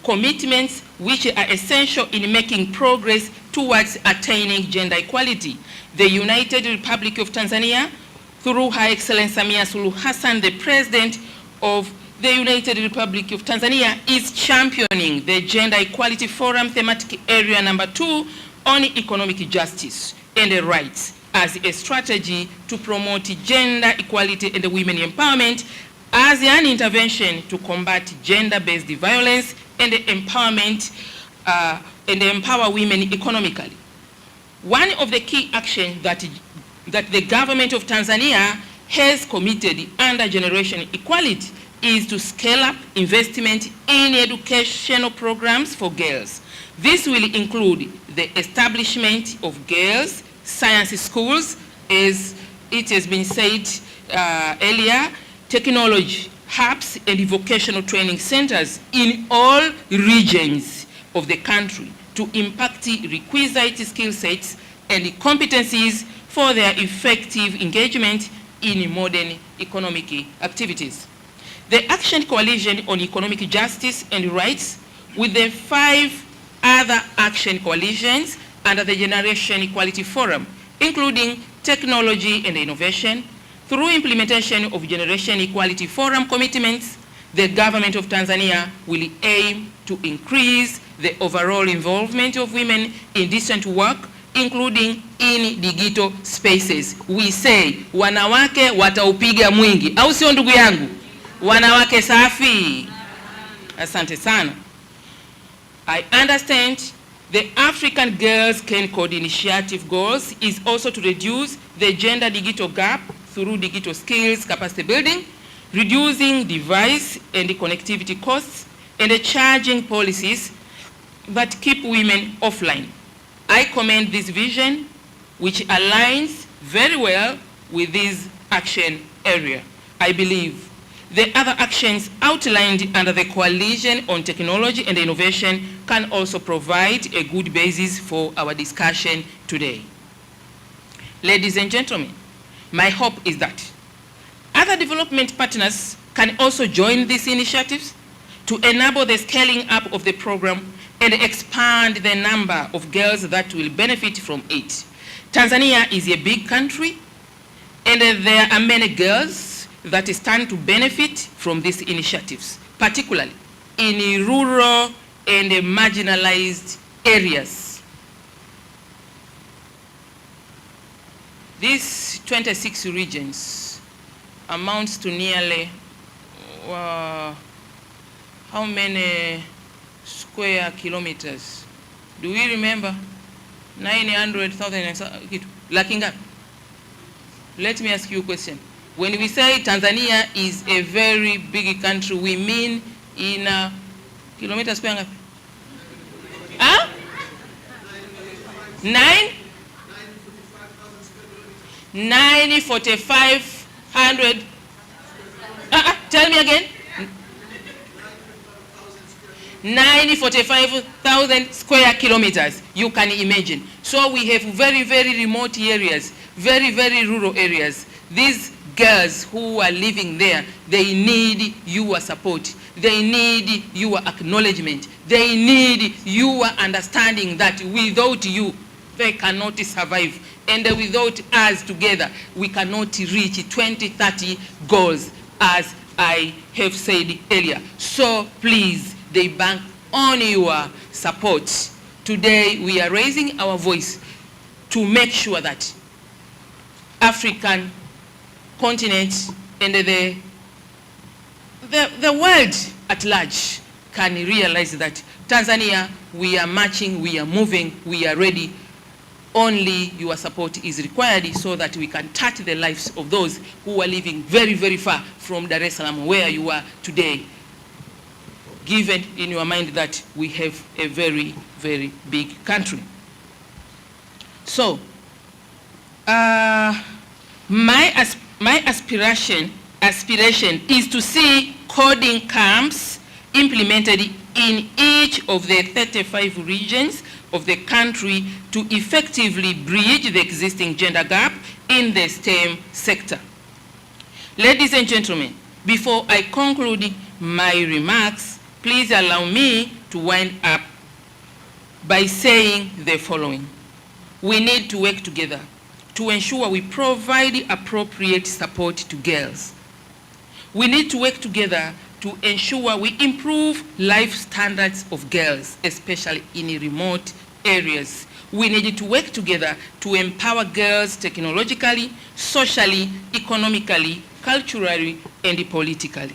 commitments which are essential in making progress towards attaining gender equality. The United Republic of Tanzania, through Her Excellency Samia Suluhu Hassan, the President of the United Republic of Tanzania, is championing the Gender Equality Forum thematic area number 2 on economic justice and rights as a strategy to promote gender equality and women empowerment as an intervention to combat gender-based violence and empowerment and empower women economically. One of the key actions that the government of Tanzania has committed under Generation Equality is to scale up investment in educational programs for girls. This will include the establishment of girls' science schools, as it has been said earlier, technology hubs and vocational training centers in all regions of the country to impact requisite skill sets and competencies for their effective engagement in modern economic activities. The Action Coalition on Economic Justice and Rights, with the 5 other action coalitions under the Generation Equality Forum, including technology and innovation, through implementation of Generation Equality Forum commitments, the government of Tanzania will aim to increase the overall involvement of women in decent work, including in digital spaces. We say, wanawake wataupiga mwingi. Au sio ndugu yangu? Wanawake safi. Asante sana. I understand the African Girls Can Code initiative goals is also to reduce the gender digital gap through digital skills capacity building, reducing device and connectivity costs, and charging policies that keep women offline. I commend this vision, which aligns very well with this action area. I believe the other actions outlined under the Coalition on Technology and Innovation can also provide a good basis for our discussion today. Ladies and gentlemen, my hope is that other development partners can also join these initiatives to enable the scaling up of the program and expand the number of girls that will benefit from it. Tanzania is a big country, and there are many girls that stand to benefit from these initiatives, particularly in rural and marginalized areas. These 26 regions amounts to nearly how many square kilometers? Do we remember? 900,000 laki ngapi? Let me ask you a question. When we say Tanzania is a very big country, we mean in kilometer square ngapi? Huh? 945,000. Tell me again. 945,000 square kilometers. You can imagine. So we have very, very remote areas, very, very rural areas. These girls who are living there, they need your support. They need your acknowledgement. They need your understanding that without you, they cannot survive. And without us together, we cannot reach 2030 goals as I have said earlier. So please, they bank on your support. Today, we are raising our voice to make sure that African continent and the world at large can realize that Tanzania, we are marching, we are moving, we are ready. Only your support is required so that we can touch the lives of those who are living very, very far from Dar es Salaam, where you are today. Given in your mind that we have a very, very big country. So, my aspiration is to see coding camps implemented in each of the 35 regions of the country to effectively bridge the existing gender gap in the STEM sector. Ladies and gentlemen, before I conclude my remarks, please allow me to wind up by saying the following. We need to work together to ensure we provide appropriate support to girls. We need to work together to ensure we improve life standards of girls, especially in remote areas. We need to work together to empower girls technologically, socially, economically, culturally, and politically.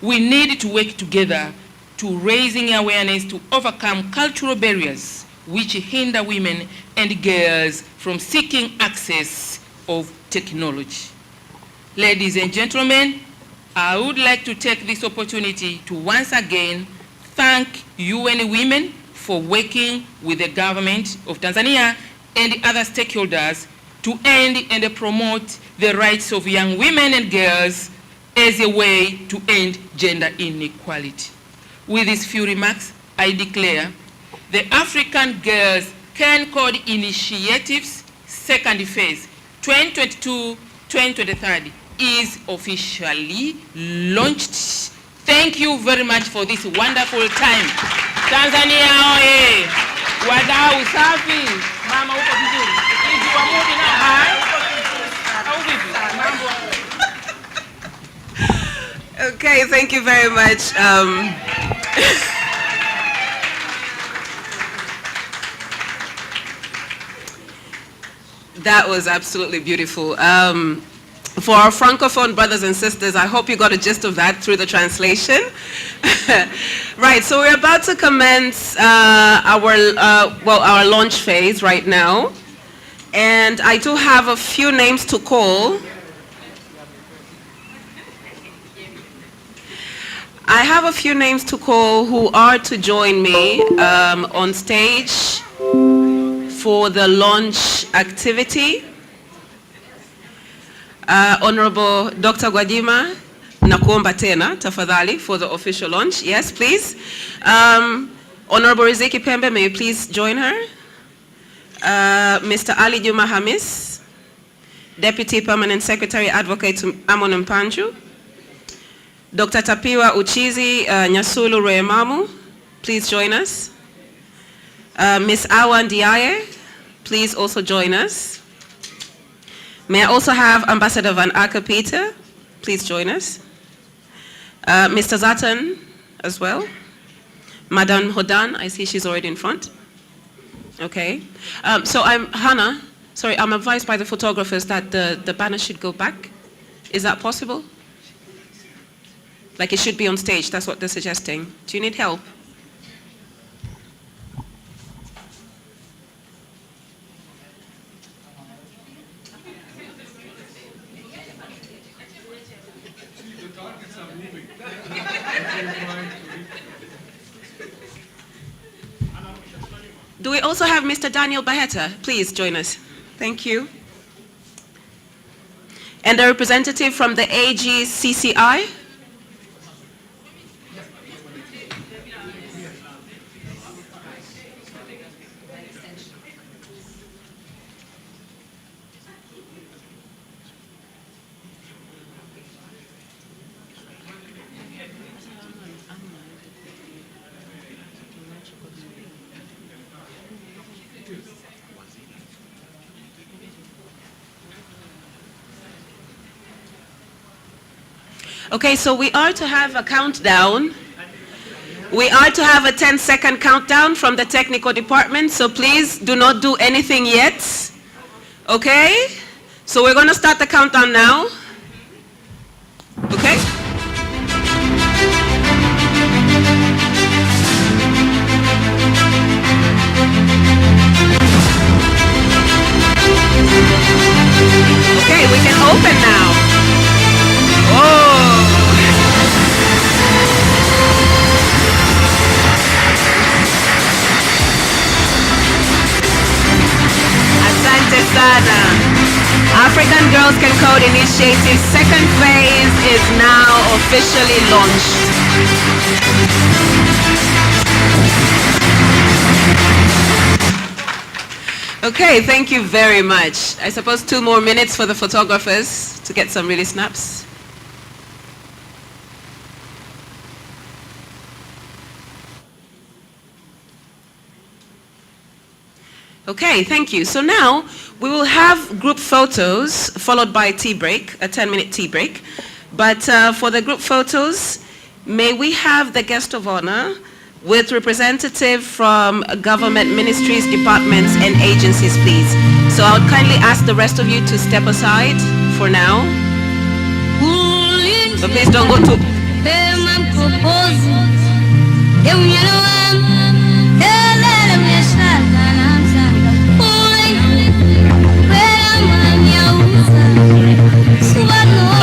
We need to work together to raising awareness to overcome cultural barriers which hinder women and girls from seeking access of technology. Ladies and gentlemen, I would like to take this opportunity to once again thank UN Women for working with the government of Tanzania and other stakeholders to end and promote the rights of young women and girls as a way to end gender inequality. With these few remarks, I declare the African Girls Can Code Initiative's second phase, 2022-2023, is officially launched. Thank you very much for this wonderful time. Tanzania oye! Wadau safi! Mama uko vizuri? If you are moving now, hi? Au vipi? Okay, thank you very much. That was absolutely beautiful. For our Francophone brothers and sisters, I hope you got a gist of that through the translation. Right, so we're about to commence our launch phase right now. And I do have a few names to call. I have a few names to call who are to join me on stage for the launch activity. Honorable Dr. Gwajima, nakuomba tena, tafadhali, for the official launch. Yes, please. Honorable Riziki Pembe, may you please join her? Mr. Ali Juma Hamis, Deputy Permanent Secretary Advocate Amon Mpanju. Dr. Tapiwa Uchizi Nyasulu Rehemamu, please join us. Ms. Awa Ndiaye, please also join us. May I also have Ambassador Van Acker Peter, please join us. Mr. Zatan as well. Madame Hodan, I see she's already in front. Okay. So I'm advised by the photographers that the banner should go back. Is that possible? Like it should be on stage, that's what they're suggesting. Do you need help? Do we also have Mr. Daniel Baheta? Please join us. Thank you. And a representative from the AGCCI? Okay, so we are to have a countdown. We are to have a 10-second countdown from the technical department, so please do not do anything yet. Okay? So we're going to start the countdown now. Okay? Okay, we can open now. Oh! Asante sana. African Girls Can Code Initiative's second phase is now officially launched. Okay, thank you very much. I suppose 2 more minutes for the photographers to get some really snaps. Okay, thank you. So now we will have group photos followed by a tea break, a 10-minute tea break. But for the group photos, may we have the guest of honor with representative from government ministries, departments, and agencies, please. So I would kindly ask the rest of you to step aside for now. But please don't go too...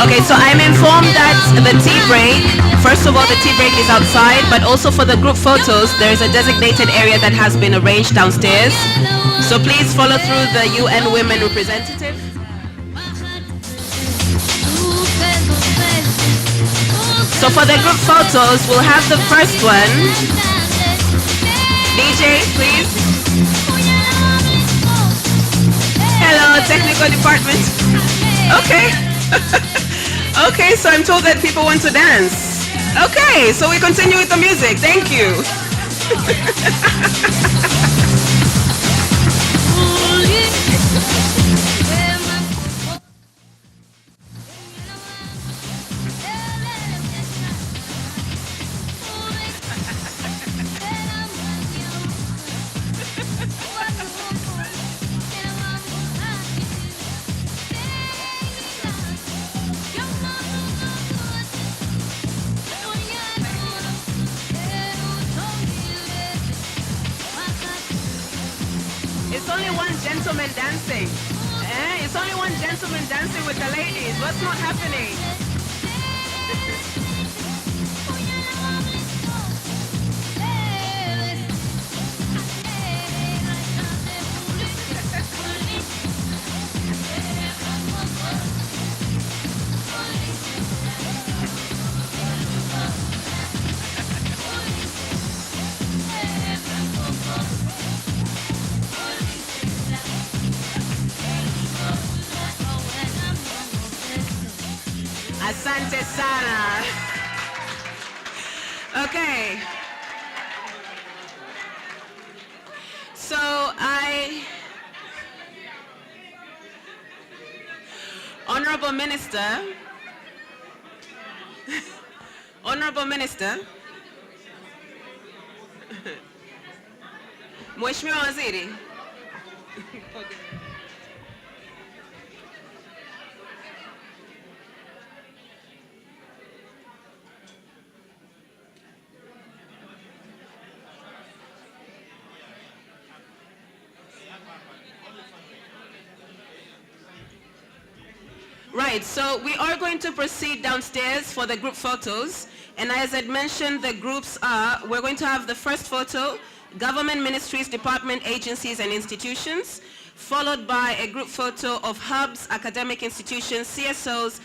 Okay, so I'm informed that the tea break, first of all, the tea break is outside, but also for the group photos, there is a designated area that has been arranged downstairs. So please follow through the UN Women representative. So for the group photos, we'll have the first one. DJ, please. Hello, technical department. Okay. Okay, so I'm told that people want to dance. Okay, so we continue with the music. Thank you. It's only one gentleman dancing. It's only one gentleman dancing with the ladies. What's not happening? Asante sana. Okay. So Honorable Minister, Honorable Minister, Mheshimiwa Waziri. Right, so we are going to proceed downstairs for the group photos. And as I mentioned, the groups are, we're going to have the first photo, government ministries, department, agencies, and institutions, followed by a group photo of hubs, academic institutions, CSOs,